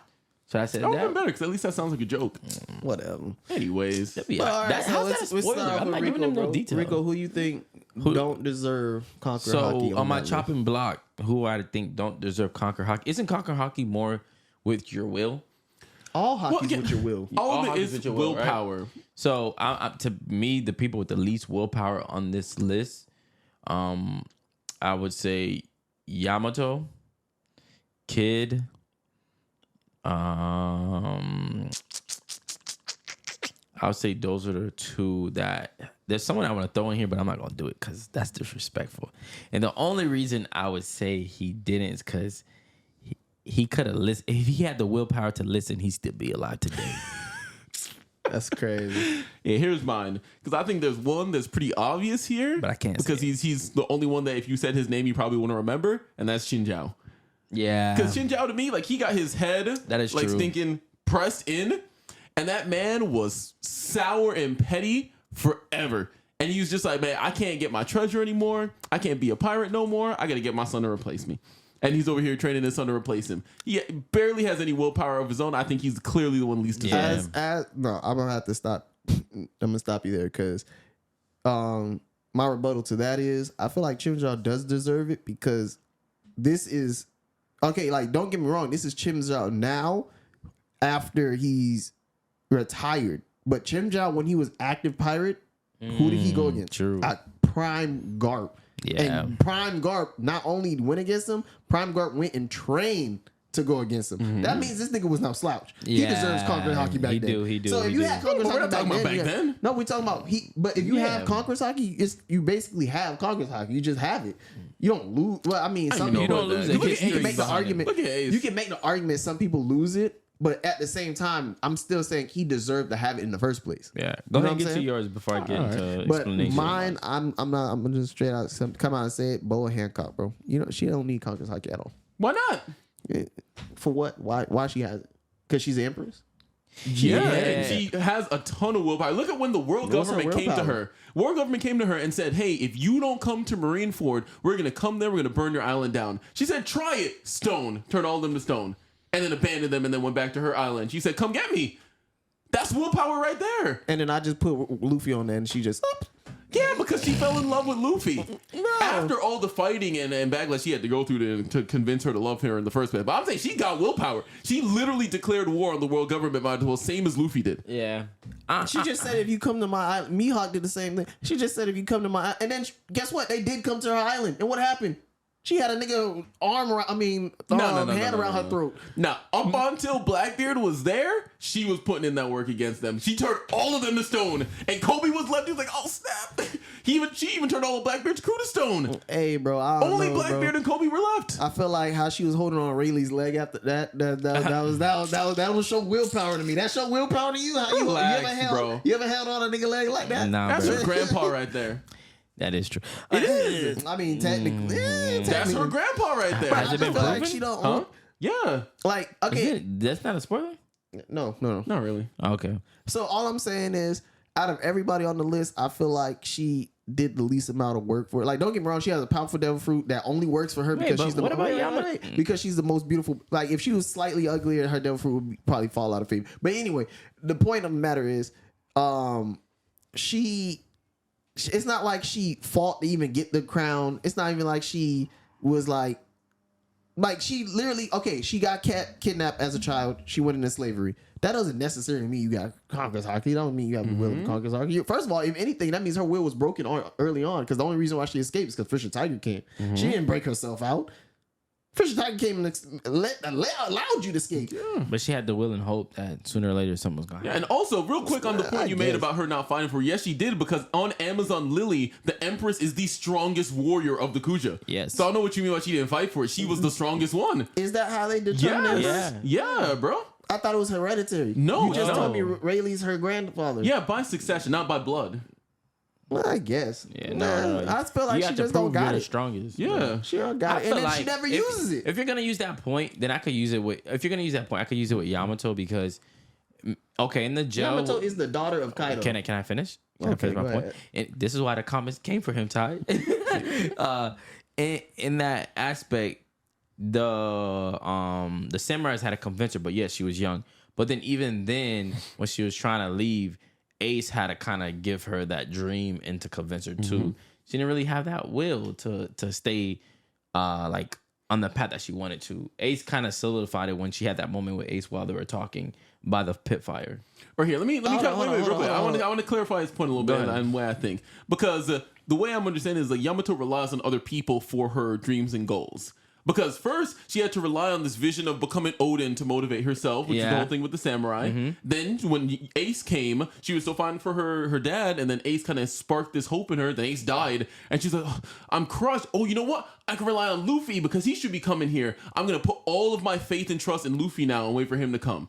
So I said That would have been that. better because at least that sounds like a joke. Whatever. Anyways, Yeah, All right, that's so how's let's- that a let's spoiler? start I'm with not giving Rico, them no bro. detail. Rico, who you think don't deserve Conqueror So Hockey? on my that list? chopping block, who I think don't deserve Conquer Hockey? Isn't Conquer Hockey more with your will? all hockey's Well, with your will. all All of it hockey's is with your will, right? willpower. So to me, the people with the least willpower on this list, I would say Yamato, Kid, I would say those are the 2 that there's someone I want to throw in here, but I'm not gonna do it because that's disrespectful. And the only reason I would say he didn't is because he could have listened. If he had the willpower to listen, he'd still be alive today. That's crazy. Yeah, here's mine. Because I think there's one that's pretty obvious here. But I can't say Because he's the only one that if you said his name, you probably wouldn't remember. And that's Shin Jiao. Yeah, Because Shin Jiao to me, like he got his head That is like true. stinking pressed in. And that man was sour and petty forever. And he was just like, man, I can't get my treasure anymore. I can't be a pirate no more. I got to get my son to replace me. And he's over here training his son to replace him. He barely has any willpower of his own. I think he's clearly the one least deserving. Yeah. No, I'm gonna have to stop. I'm gonna stop you there because my rebuttal to that is I feel like Chimjao does deserve it because this is okay. Like, don't get me wrong, this is Chimjao now after he's retired. But Chimjao, when he was active pirate, who did he go against? true. Prime Garp. Yeah. And Prime Garp not only went against him, Prime Garp went and trained to go against him. That means this nigga was no slouch. He Yeah, deserves Conqueror Hockey back he then. do, he do, So if he you do. had Conqueror But we're Hockey not talking about back yeah. then. No, we're talking about But if you Yeah. have Conqueror Hockey, you basically have Conqueror Hockey. You just have it. You don't lose. Well, I mean, some even know people about that. lose Look it. at you can Ace. make the behind argument. Look at Ace. You can make the argument. Some people lose it, but at the same time, I'm still saying he deserved to have it in the first place. Yeah, You know go ahead what and get I'm to saying? yours before I get into But explanation. mine, I'm gonna just straight out come out and say it. Boa Hancock, bro. You know she don't need Conqueror Hockey at all. Why not? For what? Why she has it? Because she's the empress. Yeah, and she has a ton of willpower. Look at when the world What's her government came to willpower? her. World government came to her and said, hey, if you don't come to Marineford, we're going to come there. We're going to burn your island down. She said, try it. Stone. Turn all of them to stone. And then abandoned them and then went back to her island. She said, come get me. That's willpower right there. And then I just put Luffy on there, and she just Yeah, because she fell in love with Luffy. After all the fighting and backlash she had to go through to convince her to love her in the first place. But I'm saying she got willpower. She literally declared war on the world government by the same as Luffy did. yeah, she just said if you come to my island, Mihawk did the same thing. She just said if you come to my and then guess what? They did come to her island, and what happened? She had a nigga arm around. I mean, hand around her throat. Now, up until Blackbeard was there, she was putting in that work against them. She turned all of them to stone, and Kobe was left. He was like, "Oh snap!" She even turned all of Blackbeard's crew to stone. Hey, bro, I don't Only know, Blackbeard bro. and Kobe were left. I feel like how she was holding on Rayleigh's leg after that was show willpower to me. That show willpower to you. How you Relax, ever held bro. you ever held on a nigga leg like that? nah, That's bro. your grandpa right there. That is true. It is. I mean, technically, That's her grandpa right there. Has it been feel like proven? she don't. Huh? Yeah. Like, okay, That's not a spoiler? no. Not really. Okay. So all I'm saying is, out of everybody on the list, I feel like she did the least amount of work for it. Like, don't get me wrong, she has a powerful devil fruit that only works for her because but she's the what about Yamato? because she's the most beautiful. Like, if she was slightly uglier, her devil fruit would probably fall out of favor. But anyway, the point of the matter is, it's not like she fought to even get the crown. It's not even like she was like she literally, okay, she got kidnapped as a child. She went into slavery. That doesn't necessarily mean you got conquers haki. That don't mean you have the will to conquer haki. First of all, if anything, that means her will was broken early on, because the only reason why she escaped is because Fisher Tiger came. She didn't break herself out. Fisher Tiger came and allowed you to escape. Yeah. But she had the will and hope that sooner or later something was going to Yeah, happen. and also, real quick on the point you made about her not fighting for her. Yes, she did, because on Amazon Lily, the Empress is the strongest warrior of the Kuja. Yes. So I know what you mean by she didn't fight for it. She was the strongest one. Is that how they determine it? Yeah, bro. I thought it was hereditary. No, you just no. told me Rayleigh's her grandfather. Yeah, by succession, not by blood. Well, I guess. Yeah, no. I feel like You she have to just don't prove got you're the it. strongest. Yeah. She don't got it, and then she never uses it. If you're gonna use that point, then I could use it with. If you're gonna use that point, I could use it with Yamato because, okay, in the jail. Yamato is the daughter of Kaido. Can I finish? Can I Okay, finish my go point? ahead. And this is why the comments came for him, Ty. In that aspect, the samurais had to convince her, but yes, she was young. But then even then, when she was trying to leave, Ace had to kind of give her that dream and to convince her too. She didn't really have that will to stay like on the path that she wanted to. Ace kind of solidified it when she had that moment with Ace while they were talking by the pit fire. Or here, let me Hold on, wait, real quick. I hold on. want to clarify this point a little bit and what I think, because the way I'm understanding is like Yamato relies on other people for her dreams and goals. Because first she had to rely on this vision of becoming Odin to motivate herself, which is the whole thing with the samurai. Then when Ace came, she was still fighting for her dad, and then Ace kind of sparked this hope in her. Then Ace died, and she's like, oh, I'm crushed. Oh, you know what? I can rely on Luffy because he should be coming here. I'm gonna put all of my faith and trust in Luffy now and wait for him to come.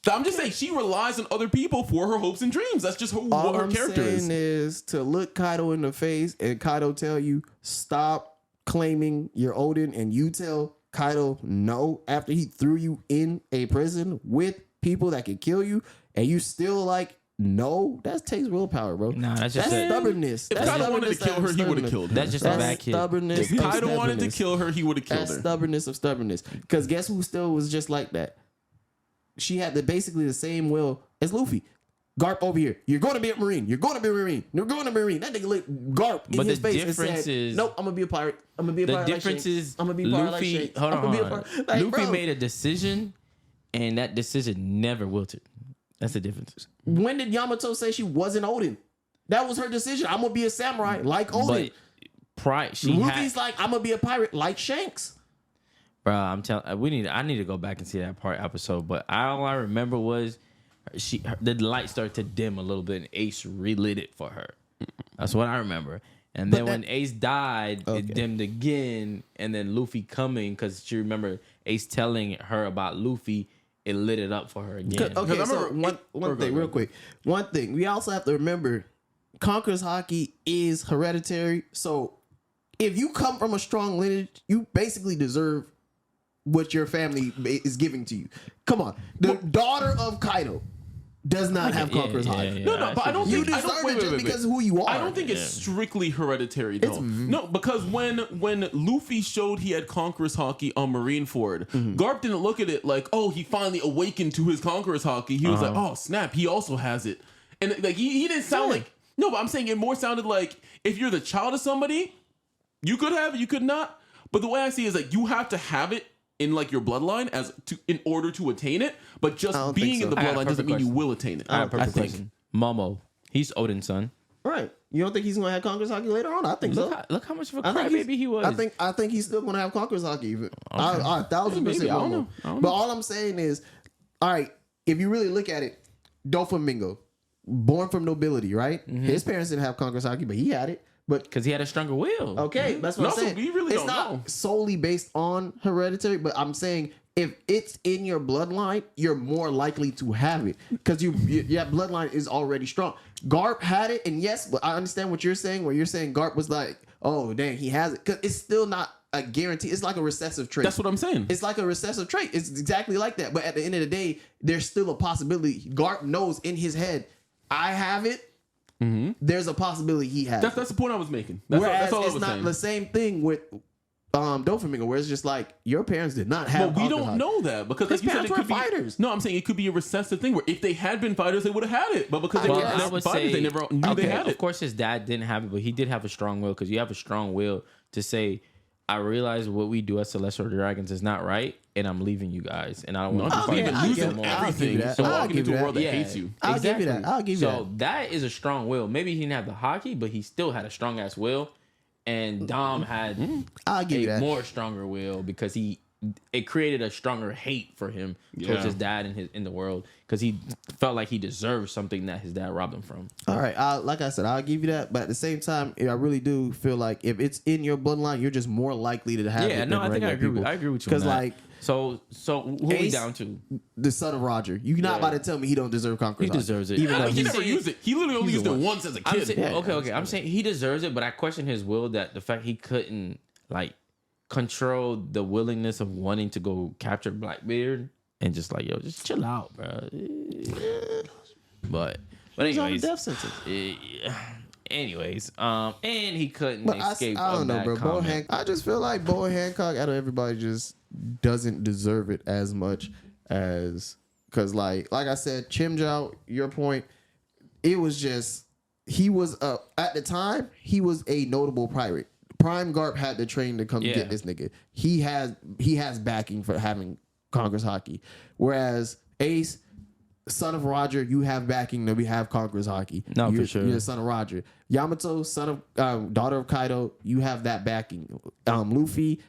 I'm just saying she relies on other people for her hopes and dreams. That's just what her character is to look Kaido in the face and Kaido tell you stop claiming you're Odin, and you tell Kaido no after he threw you in a prison with people that could kill you, and you still like no. That takes willpower, bro. Nah, that's just stubbornness. If Kaido wanted to kill her, he would have killed her. That's just a bad kid. Stubbornness. If of Kaido wanted to stubbornness. kill her, he would have killed That's her. stubbornness of stubbornness. Because guess who still was just like that? She had basically the same will as Luffy. Garp over here. You're going to be a Marine. You're going to be a Marine. You're going to be a Marine. That nigga lit Garp in But his the face and difference said, is- nope, I'm going to be a pirate. I'm going to be a pirate The like difference Shanks. is I'm going to be a pirate like Luffy. Shanks. Hold I'm gonna be a on. pirate. Like, Luffy bro, made a decision, and that decision never wilted. That's the difference. when did Yamato say she wasn't Odin? That was her decision. I'm going to be a samurai like Odin. But she Luffy's had, like, I'm going to be a pirate like Shanks. bro. I'm telling. I need to go back and see that part episode. But all I remember was the light started to dim a little bit, and Ace relit it for her. That's what I remember. And then when Ace died, it dimmed again. And then Luffy coming, because she remember Ace telling her about Luffy, it lit it up for her again. Okay, I so remember- one thing, real quick. One thing, we also have to remember, Conqueror's Haki is hereditary. So if you come from a strong lineage, you basically deserve what your family is giving to you. Come on, the daughter of Kaido does not have Conqueror's Haki. No, but I don't You think I deserve don't, wait, it just wait. because of who you are. I don't think it's strictly hereditary though. No, because when Luffy showed he had Conqueror's Haki on Marineford, Garp didn't look at it like, oh, he finally awakened to his Conqueror's Haki. He was like, oh snap, he also has it, and like he didn't sound like no, but I'm saying it more sounded like if you're the child of somebody, you could have it, you could not. But the way I see it is like you have to have it in like your bloodline in order to attain it, but just being in the I got a bloodline doesn't perfect mean you question. will attain it. I have a perfect think. question. Momo, he's Odin's son. Right. You don't think he's gonna have Conqueror's Haki later on? I think so. Look how much of a I think crybaby he was. I think he's still gonna have Conqueror's Haki. I 1000% Maybe, I don't know. know. But all I'm saying is, all right, if you really look at it, Doflamingo, born from nobility, right? His parents didn't have Conqueror's Haki, but he had it. But because he had a stronger will. okay, that's what No, I'm so saying. we really it's don't not know. solely based on hereditary, but I'm saying if it's in your bloodline, you're more likely to have it because your bloodline is already strong. Garp had it, and yes, but I understand what you're saying. Where you're saying Garp was like, oh dang, he has it, because it's still not a guarantee. It's like a recessive trait. That's what I'm saying. It's like a recessive trait. It's exactly like that. But at the end of the day, there's still a possibility. Garp knows in his head, I have it. There's a possibility he has. That's the point I was making. That's all I was it's not saying. the same thing with Doflamingo, where it's just like your parents did not have. But we don't know that because his like you said, parents it were could be fighters. No, I'm saying it could be a recessive thing where if they had been fighters, they would have had it. But because they weren't fighters, they never knew they had it. Of course, his dad didn't have it, but he did have a strong will, because you have a strong will to say, I realize what we do as Celestial Dragons is not right, and I'm leaving you guys, and I don't want to fight even you losing anymore. everything. that. So I'll walking give into you a world that. that hates you. I'll give you that. I'll give you that. So that is a strong will. Maybe he didn't have the hockey, but he still had a strong ass will. And Dom had I'll give you a that. more stronger will, because it created a stronger hate for him towards his dad in the world, because he felt like he deserved something that his dad robbed him from. All right, like I said, I'll give you that. But at the same time, I really do feel like if it's in your bloodline, you're just more likely to have it. Yeah, than no, I think I regular agree. people. I agree with you. Because on that. like so who are we Ace, down to? the son of Roger, you're not about to tell me he don't deserve Conqueror's He Haki. deserves it. Even I though mean, He he's never used it. He literally only used it once as a I'm kid. saying, Yeah, okay. I'm saying he deserves it, but I question his will, that the fact he couldn't like control the willingness of wanting to go capture Blackbeard and just like, yo, just chill out, bro. But he's on a anyways, death sentence. and he couldn't But escape. I don't know, bro. Comment. I just feel like Bo Hancock out of everybody just doesn't deserve it as much as, because like I said, Chimjao, your point, it was just he was at the time he was a notable pirate. Prime Garp had to train to come get this nigga. He has backing for having Conqueror's Haki, whereas Ace, son of Roger, you have backing to have Conqueror's Haki. No, you're, for sure. You're the son of Roger. Yamato, son of daughter of Kaido, you have that backing. Luffy,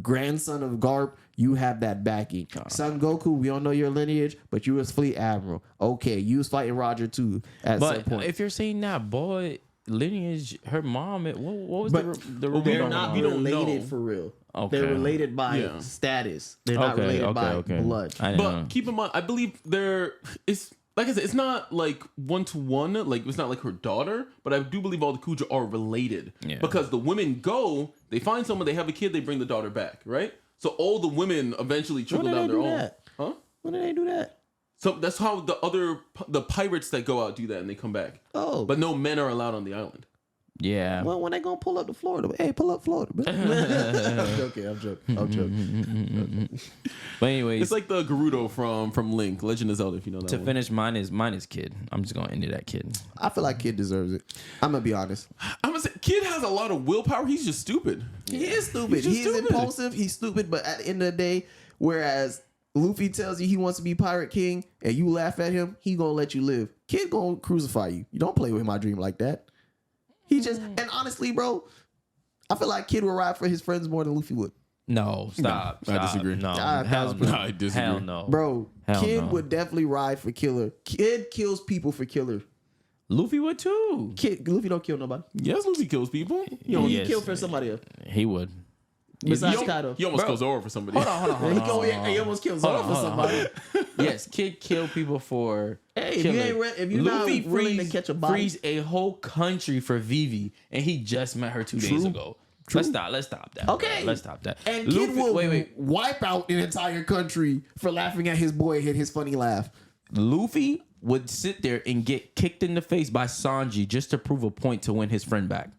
grandson of Garp, you have that backing. Son Goku, we don't know your lineage, but you was fleet admiral. Okay, you was fighting Roger too at some But point. if you're saying that boy lineage, her mom, what was But the they're mom? not we don't related know. for real. Okay. They're related by Yeah. status. They're not related by blood. I didn't know. But keep in mind, I believe there is, like I said, it's not like 1-to-1. Like it's not like her daughter, but I do believe all the Kuja are related. Yeah. Because the women go, they find someone, they have a kid, they bring the daughter back, right? So all the women eventually trickle When did down they their do own. that? Huh? When did they do that? So that's how the pirates that go out do that and they come back. Oh, But no men are allowed on the island. Yeah. well, when they gonna pull up to Florida? Hey, pull up Florida. I'm joking. But anyways, It's like the Gerudo from Link, Legend of Zelda, if you know that to one. finish, mine is Kid. I'm just gonna end it at Kid. I feel like Kid deserves it. I'm gonna be honest. I'm gonna say, Kid has a lot of willpower. He's just stupid. He is stupid. He's just He's stupid. impulsive. He's stupid. But at the end of the day, whereas Luffy tells you he wants to be Pirate King and you laugh at him, he gonna let you live. Kid gonna crucify you. You don't play with my dream like that. He just, and honestly, bro, I feel like Kid would ride for his friends more than Luffy would. No, stop. I stop. disagree. No, Hell no. I disagree. Hell no, Bro, Hell Kid no. would definitely ride for Killer. Kid kills people for Killer. Luffy would too. Luffy don't kill nobody. Yes, Luffy kills people. He Yes. killed for somebody else. He would. Besides He Kaido. almost Bro. goes over for somebody. He almost kills Zoro for somebody. Yes, Kid killed people for. Hey, if killing. you ain't if you're Luffy not willing to catch a body, freeze a whole country for Vivi, and he just met her 2 days ago. Let's stop that. Okay. Let's stop that. and Luffy, Kid will wait. wipe out an entire country for laughing at his boy hit his funny laugh. Luffy would sit there and get kicked in the face by Sanji just to prove a point to win his friend back.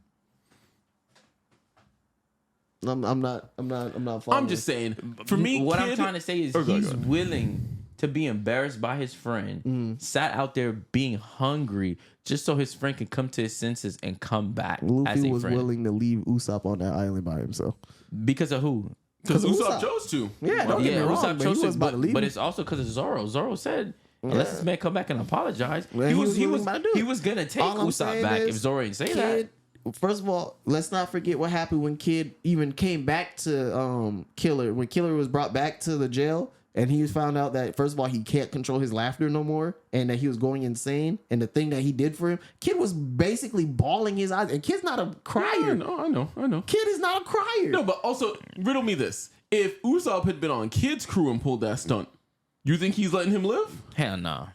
I'm not following. I'm just saying. For me, what Kid, I'm trying to say is Or go he's ahead. willing to be embarrassed by his friend, sat out there being hungry just so his friend can come to his senses and come back as Luffy a was friend. willing to leave Usopp on that island by himself. Because of who? because Usopp. Usopp chose to. Yeah, don't get me wrong, Usopp but chose he to, was about to leave but him. it's also because of Zoro. Zoro said, unless this man come back and apologize, Well, he was about to do it. gonna take All I'm Usopp saying back is, if Zoro didn't say Kid, first of all, let's not forget what happened when Kid even came back to Killer. When Killer was brought back to the jail and he found out that, first of all, he can't control his laughter no more and that he was going insane. And the thing that he did for him, Kid was basically bawling his eyes. And Kid's not a crier. I know. Kid is not a crier. No, but also riddle me this: if Usopp had been on Kid's crew and pulled that stunt, you think he's letting him live? Hell no.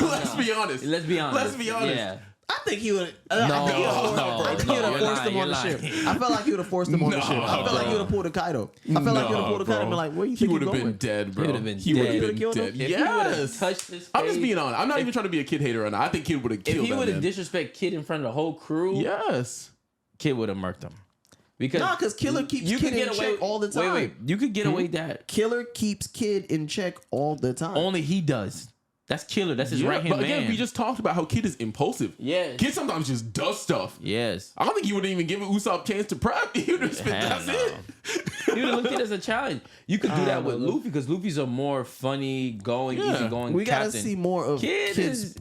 Let's be honest. Let's be honest. Let's be honest. Yeah. I think he would. No, I think he would have forced him on the ship. I felt like he would have forced him on the ship. I felt like he would have pulled a Kaido. I felt like he would have pulled a Kaido and been like, "Where you think he you're would have going?" been dead, bro. He would have been He dead. would have He been killed him? dead. If he would have Yes. touched his face, I'm just being honest. I'm not even trying to be a Kid hater right now. I think Kid would have if killed he that would have man. disrespected Kid in front of the whole crew, Yes. Kid would have murked him. Because Because Killer keeps you Kid could in get away check all the time. Wait, you could get away that Killer keeps Kid in check all the time. only he does. That's Killer. That's his Yeah, right hand but again, man. we just talked about how Kid is impulsive. Yes. Kid sometimes just does stuff. Yes. I don't think he would even give Usopp a chance to prep. He would have spent Hell that's no. it. He would have looked at it as a challenge. You could do that with Luffy because Luffy's a more funny, going, Yeah. easy going we gotta captain. see more of Kid Kid's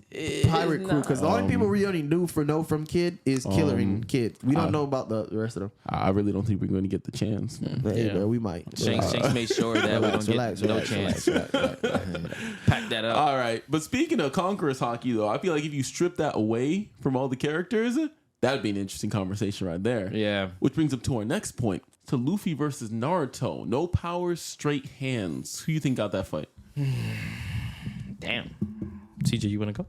pirate crew because the only people we already knew from Kid is Killer and Kid. We don't know about the rest of them. I really don't think we're going to get the chance. Man. Hey, Yeah. bro, we might. Shanks made sure that we don't get no chance. Pack that up. All right. But speaking of Conqueror's Hockey, though, I feel like if you strip that away from all the characters, that would be an interesting conversation right there. Yeah. Which brings up to our next point. To Luffy versus Naruto. No powers, straight hands. Who you think got that fight? Damn. CJ, you want to go?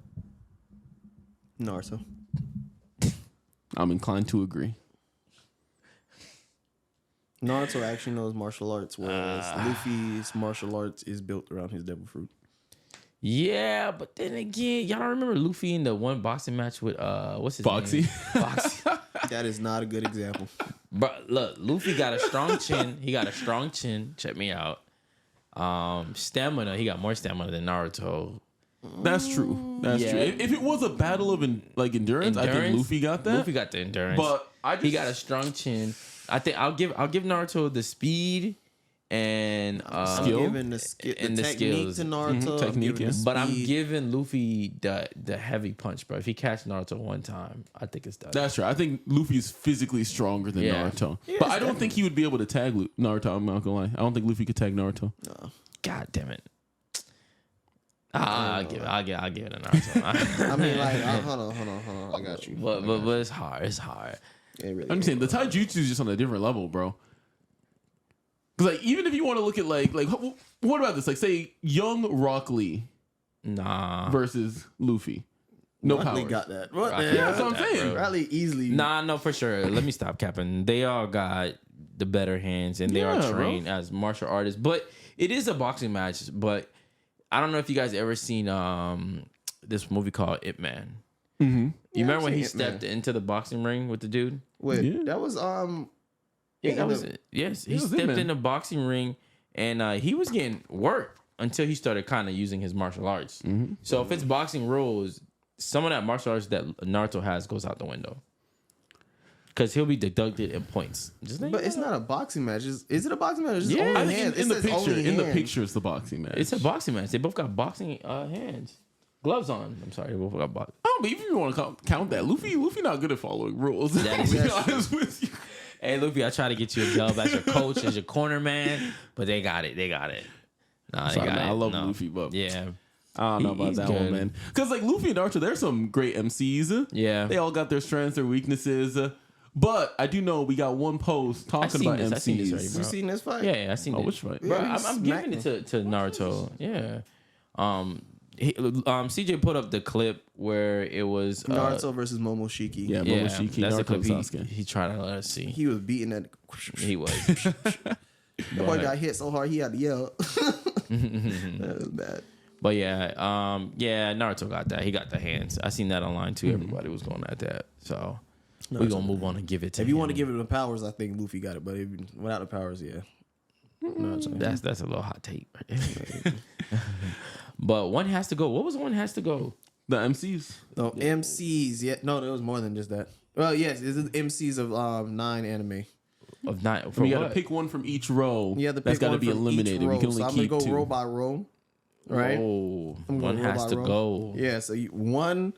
Naruto. I'm inclined to agree. Naruto actually knows martial arts, whereas Luffy's martial arts is built around his devil fruit. Yeah, but then again, y'all don't remember Luffy in the one boxing match with what's his Foxy. name? Foxy. That is not a good example. But look, Luffy got a strong chin. He got a strong chin. Check me out. Stamina. He got more stamina than Naruto. That's true. That's Yeah. true. If it was a battle of endurance, I think Luffy got that. Luffy got the endurance. But he got a strong chin. I think I'll give Naruto the speed and Skill? I'm giving the And the technique skills. to Naruto. Technique, I'm giving yeah. the But I'm speed. giving Luffy the heavy punch, bro. If he catch Naruto one time, I think it's done. That's right. I think Luffy's physically stronger than Yeah. Naruto. But I don't think he would be able to tag Naruto. I'm not gonna lie. I don't think Luffy could tag Naruto. God damn it. I'll give it to Naruto. I mean, like, hold on. I got you. but it's hard. It's hard. It really I'm is. saying the taijutsu is just on a different level, bro. Because like even if you want to look at like what about this? Like say young Rock Lee Nah. versus Luffy. No Riley power. got that. What? Riley Yeah, got that's what I'm that, saying. bro. Riley easily. Nah, no, for sure. Let me stop capping. They all got the better hands and they are Yeah, bro. trained as martial artists. But it is a boxing match. But I don't know if you guys ever seen this movie called Ip Man. Mm-hmm. You remember when he I've seen Ip Man. stepped into the boxing ring with the dude? Wait, Yeah. that was Yeah, that in was the- it. Yes, he was Ip stepped Man. in the boxing ring and he was getting worked until he started kind of using his martial arts. Mm-hmm. So if it's boxing rules, some of that martial arts that Naruto has goes out the window. Because he'll be deducted in points. Just But it's not a boxing match. Is it a boxing match? It's Yeah. only I think hands. in It the says picture, only in the hands. picture, it's the boxing match. It's a boxing match. They both got boxing hands. Gloves on. I'm sorry. They both got boxing. Oh, but if you want to count that, Luffy not good at following rules. That is to be true. honest with you. Hey, Luffy, I try to get you a job as your coach, as your corner man, but they got it. Nah, Sorry, they got man, it. I love No. Luffy, but Yeah. I don't know about He's that good. one, man. Because like Luffy and Naruto, there's some great MCs. Yeah. They all got their strengths, their weaknesses. But I do know we got one post talking seen about this. I seen this MCs. already, You bro. seen this fight? Yeah, I seen Oh, it. which fight? Bro, Yeah, he I'm smacked giving it to Naruto. Yeah. CJ put up the clip where it was Naruto versus Momoshiki. Yeah, yeah, Momoshiki, that's the Naruto, clip Sasuke. he tried to let us see. He was beating that. He was. That boy got hit so hard he had to yell. That was bad. But yeah, Naruto got that. He got the hands. I seen that online too. Everybody was going at that. So we're gonna move on and give it to If him. you want to give it the powers, I think Luffy got it. But without the powers, yeah. Naruto. that's a little hot take. Right there. But one has to go. What was one has to go? The MCs. No, MCs. Yeah, no, there was more than just that. Well, yes, this is MCs of 9 anime. Of nine for You got to what? pick one from each row. You have to That's pick got to one be from eliminated. each row. We can only so I'm keep gonna go two. row by row. Right? Oh, I'm one going row has by to row. go. Yeah, so one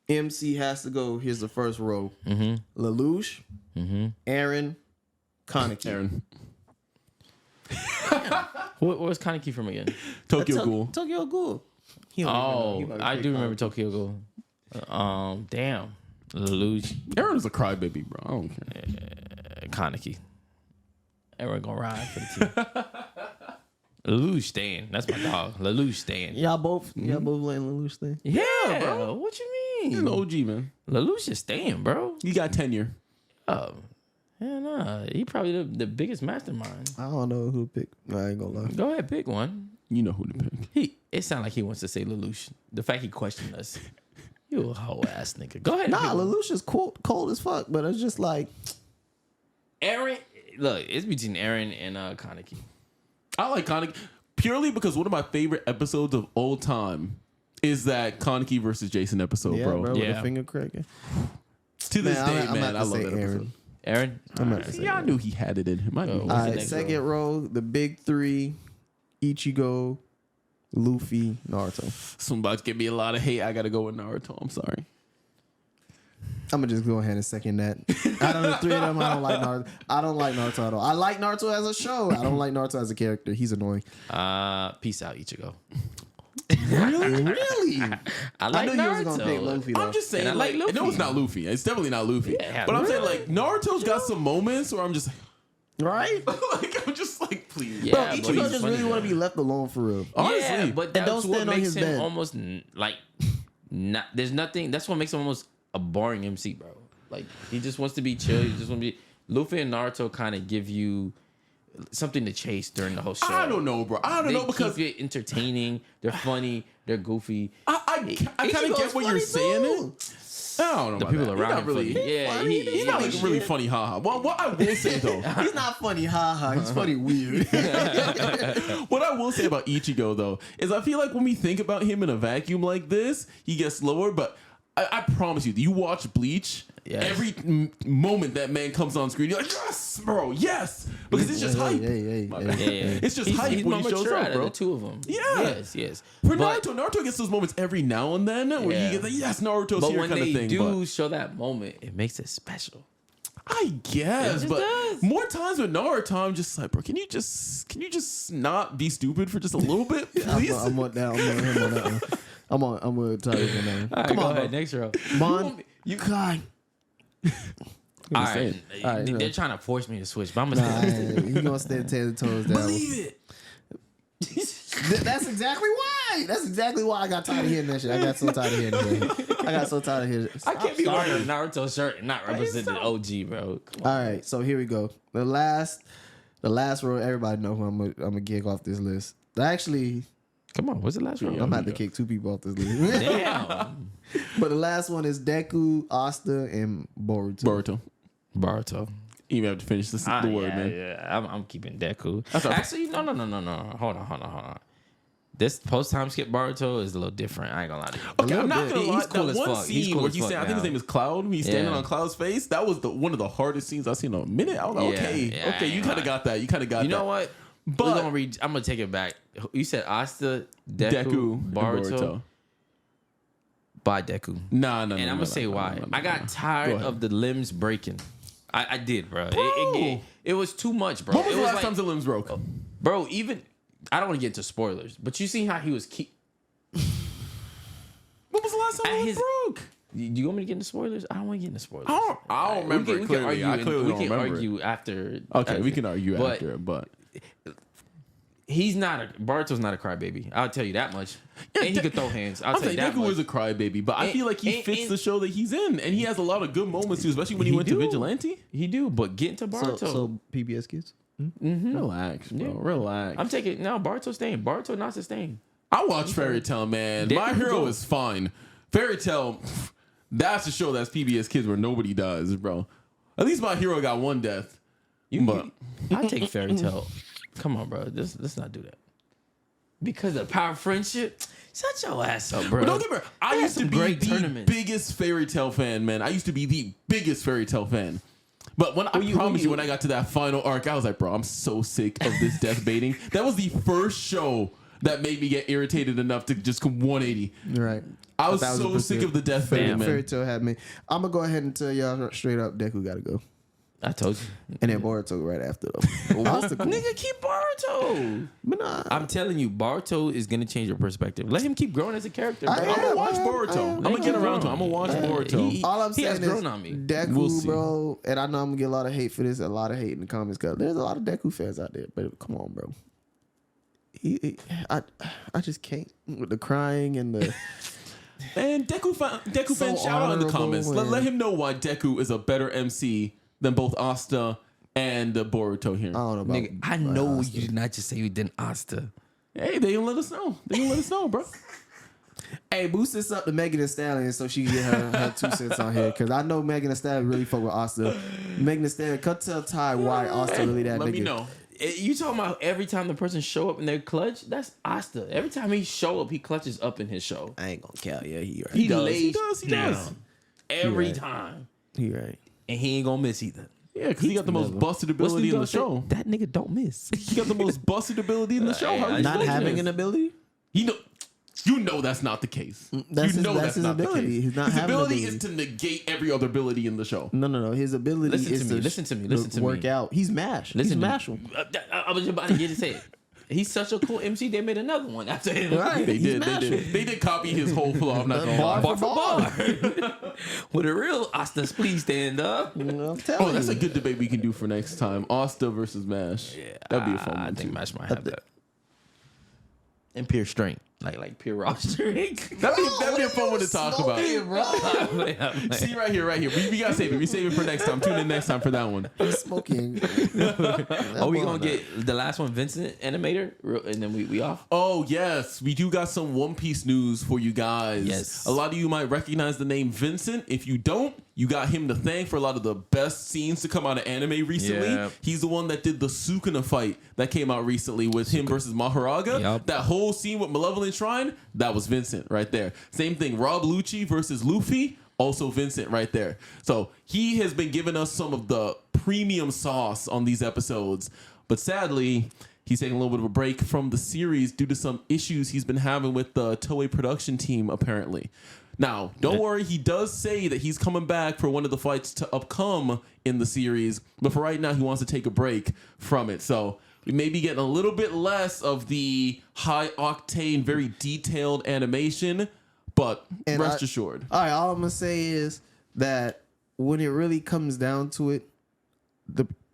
MC has to go. Here's the first row. Mm-hmm. Lelouch, Aaron, Kaneki. Aaron. What was Kaneki from again? Tokyo Ghoul. Tokyo Ghoul. He don't even know. Oh, He about to I pick do remember Kaneki. Tokyo Ghoul. Damn, Lelouch, Aaron is a crybaby, bro. I don't care. Kaneki. and we're gonna ride for the team. Lelouch staying. That's my dog. Lelouch staying. Y'all both letting Lelouch stay? Yeah, bro. What you mean? He's an OG, man. Lelouch is staying, bro. He got tenure. Oh, yeah, nah. He probably the biggest mastermind. I don't know who to pick. I ain't gonna lie. Go ahead, pick one. You know who to pick. It sounds like he wants to say Lelouch. The fact he questioned us. You a hoe ass nigga. Go ahead. Nah, Lelouch is cold as fuck, but it's just like Aaron. Look, it's between Aaron and Kaneki. I like Kaneki purely because one of my favorite episodes of all time is that Kaneki versus Jason episode, bro. with Yeah. the finger cracking. To this day, I'm man, I love that episode. Aaron. Aaron? I'm about to say Yeah, I Aaron. knew he had it in him. I knew. Oh. he All had the it. right, next second row, the big three: Ichigo, Luffy, Naruto. Somebody's give me a lot of hate. I gotta go with Naruto. I'm sorry. I'm gonna just go ahead and second that. Out of the three of them, I don't like Naruto. I don't like Naruto at all. I like Naruto as a show. I don't like Naruto as a character. He's annoying. Peace out, Ichigo. Really? I like knew Naruto. you was gonna pick Luffy though. I'm just saying, And I like like, no, Luffy. it's not Luffy. It's definitely not Luffy. Yeah, but I'm saying, really? like, Naruto's got some moments where I'm just Right? like, I'm just like, please. Yeah, Bro, but Ichigo he's just funny, really want to though. be left alone for real. Honestly. Yeah, but that's don't what stand on makes his him bed. almost like not. There's nothing. That's what makes him almost a boring MC, bro. Like he just wants to be chill. He just want to be. Luffy and Naruto kind of give you something to chase during the whole show. I don't know, bro. I don't know because keep it entertaining. They're funny. They're goofy. I kind of get what you're saying. I don't know. The about people that. around He's not him. really. Funny. Yeah, He's not like really funny, haha. Well, what I will say though, He's not funny, haha. He's funny weird. what I will say about Ichigo though is I feel like when we think about him in a vacuum like this, he gets slower. But I promise you, you watch Bleach. Yes. Every moment that man comes on screen, you're like, yes, bro, yes, because it's just hype. My bad. Yeah. It's just hype he's when he more shows mature up, out bro. of the two of them. Yeah. Yes. For But- Naruto gets those moments every now and then where Yeah. you get like, yes, Naruto's But here when kind they of thing. do show that moment, it makes it special. I guess, It just but does. more times with Naruto, I'm just like, bro, can you just not be stupid for just a little bit, please? I'm on that. I'm on him on that one. I'm on Tiger on that one. All right, Come go on, ahead. bro. Next row. Mon, you God. All say right. it. All right, They're yeah. trying to force me to switch, but I'm gonna Nah, stay. you gonna stand 10 toes down. Believe it. That's exactly why. That's exactly why I got tired of hearing that shit. I got so tired of hearing that. I got so tired of hearing it. I can't be wearing a Naruto shirt and not represent the OG, bro. Come on. All right, so here we go. The last row. Everybody know who I'm gonna kick off this list. Actually, Come on. What's the last row? I'm about to kick two people off this list. Damn. But the last one is Deku, Asta, and Boruto. Baruto. You have to finish the word, man. Yeah, I'm keeping Deku. That's all right. Actually, no. Hold on. This post-time skip Baruto is a little different. I ain't gonna lie to you. Okay, I'm not gonna lie. He's cool that as one fuck. He's scene cool where as he's fuck standing, I think his now. name is Cloud. When he's standing Yeah. on Cloud's face, that was one of the hardest scenes I've seen in a minute. I was like, Yeah, okay, yeah, okay, I you ain't kind of lying. got that. You kind of got You that. know what? But I'm gonna take it back. You said Asta, Deku, Deku, and Baruto. By Deku. Nah. And I'm gonna say why. I got Go tired ahead. of the limbs breaking. I did, bro. Bro. It was too much, bro. When was It the was last time the limbs broke? bro, even I don't want to get into spoilers, but you see how he was When was the last time At the his- limbs broke? You want me to get into spoilers? I don't want to get into spoilers. I don't remember it We clearly. I clearly don't we can remember it. argue after. Okay, we can argue But after, but he's not Baruto's not a crybaby. I'll tell you that much. Yeah, And he could throw hands. I'll I'm tell you saying that Deku much. is a crybaby, but I feel like he fits the show that he's in, and he has a lot of good moments too, especially when he went to do. Vigilante. He do, but get into Baruto. So PBS kids. Relax, bro. Relax. I'm taking no Baruto staying. Baruto not staying. I watch Fairy Tail, man. Deku My Hero go. is fine. Fairy Tail, that's a show that's PBS Kids where nobody does, bro. At least My Hero got one death. But I take Fairy Tail. Come on, bro. Let's not do that. Because of power of friendship. Shut your ass up, bro. But don't get me wrong. I They had used to some be great the tournaments. biggest Fairy Tail fan, man. I used to be the biggest Fairy Tail fan. But when I promise you, when I got to that final arc, I was like, bro, I'm so sick of this death baiting. That was the first show that made me get irritated enough to just come 180. Right. I was 1000%. so sick of the death baiting, Damn. man. Fairy Tail had me. I'm gonna go ahead and tell y'all straight up, Deku gotta go. I told you. And then Boruto right after though. Asta cool. Nigga, keep Boruto. But nah, I'm telling you, Boruto is gonna change your perspective. Let him keep growing as a character, bro. I I'm gonna am, watch I am, Boruto. I am. I'm gonna get around to it. I'm gonna watch Boruto. all I'm he has saying is grown on me. Deku, We'll see. bro. And I know I'm gonna get a lot of hate for this, a lot of hate in the comments because there's a lot of Deku fans out there. But come on, bro. I just can't with the crying and the. And Deku So fan, shout out in the honorable, comments. Let man. him know why Deku is a better MC than both Asta and Boruto here. I don't know about. Nigga, I know you did not just say you didn't Asta. Hey, they didn't let us know. They didn't let us know, bro. Hey, boost this up to Megan Thee Stallion so she can get her 2 cents on here. Because I know Megan Thee Stallion really fuck with Asta. Megan Thee Stallion, cut tell Ty why Asta really that Let nigga. me know. You talking about every time the person show up in their clutch? That's Asta. Every time he show up, he clutches up in his show. I ain't gonna count. Yeah, he right. He does, lays he does, he down does. every right. time, He right. and he ain't gonna miss either. Yeah, because he got the most busted What's ability in the gonna say? show. That nigga don't miss. He got the most busted ability in the show. How I- you Not supposed to having miss? an ability? You know that's not the case. That's you his- know that's that's his not the ability. case. He's not His having an ability ability. is to negate every other ability in the show. No. His ability Listen is to me, to listen to me, listen to work me. out. He's mash. Listen He's to me. mashal. I was just about to get to say it. He's such a cool MC. They made another one after him. Right. They He's did. They mashal. did. They did copy his whole flaw. I'm not gonna Bar lie. Bar for bar. With a real Asta, please stand up. You know, I'm telling Oh, that's you. a good debate we can do for next time. Asta versus Mash. That'd be a fun I one think too. Mash might have that. And pure strength, like pure raw strength. That'd be a fun one to talk about. Smoking. See right here. We gotta save it. We save it for next time. Tune in next time for that one. Smoking. Are we gonna get the last one, Vincent Animator, and then we off? Oh yes, we do got some One Piece news for you guys. Yes. A lot of you might recognize the name Vincent. If you don't, you got him to thank for a lot of the best scenes to come out of anime recently. Yep. He's the one that did the Sukuna fight that came out recently with him versus Maharaga. Yep. That whole scene with Malevolent Shrine, that was Vincent right there. Same thing, Rob Lucci versus Luffy, also Vincent right there. So he has been giving us some of the premium sauce on these episodes. But sadly, he's taking a little bit of a break from the series due to some issues he's been having with the Toei production team, apparently. Now, don't worry, he does say that he's coming back for one of the fights to upcome in the series, but for right now, he wants to take a break from it. So we may be getting a little bit less of the high-octane, very detailed animation, but And rest assured. All right, all I'm gonna say is that when it really comes down to it,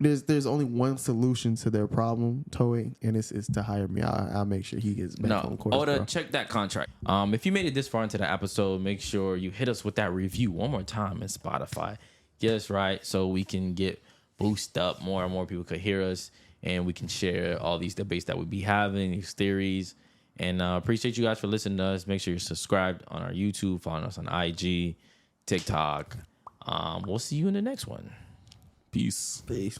there's only one solution to their problem, Toei, and it's to hire me. I'll make sure he gets back on course. Oda, bro. check that contract. If you made it this far into the episode, make sure you hit us with that review one more time in Spotify. Get us right so we can get boosted up. More and more people could hear us, and we can share all these debates that we be having, these theories. And appreciate you guys for listening to us. Make sure you're subscribed on our YouTube, following us on IG, TikTok. We'll see you in the next one. Peace. Peace.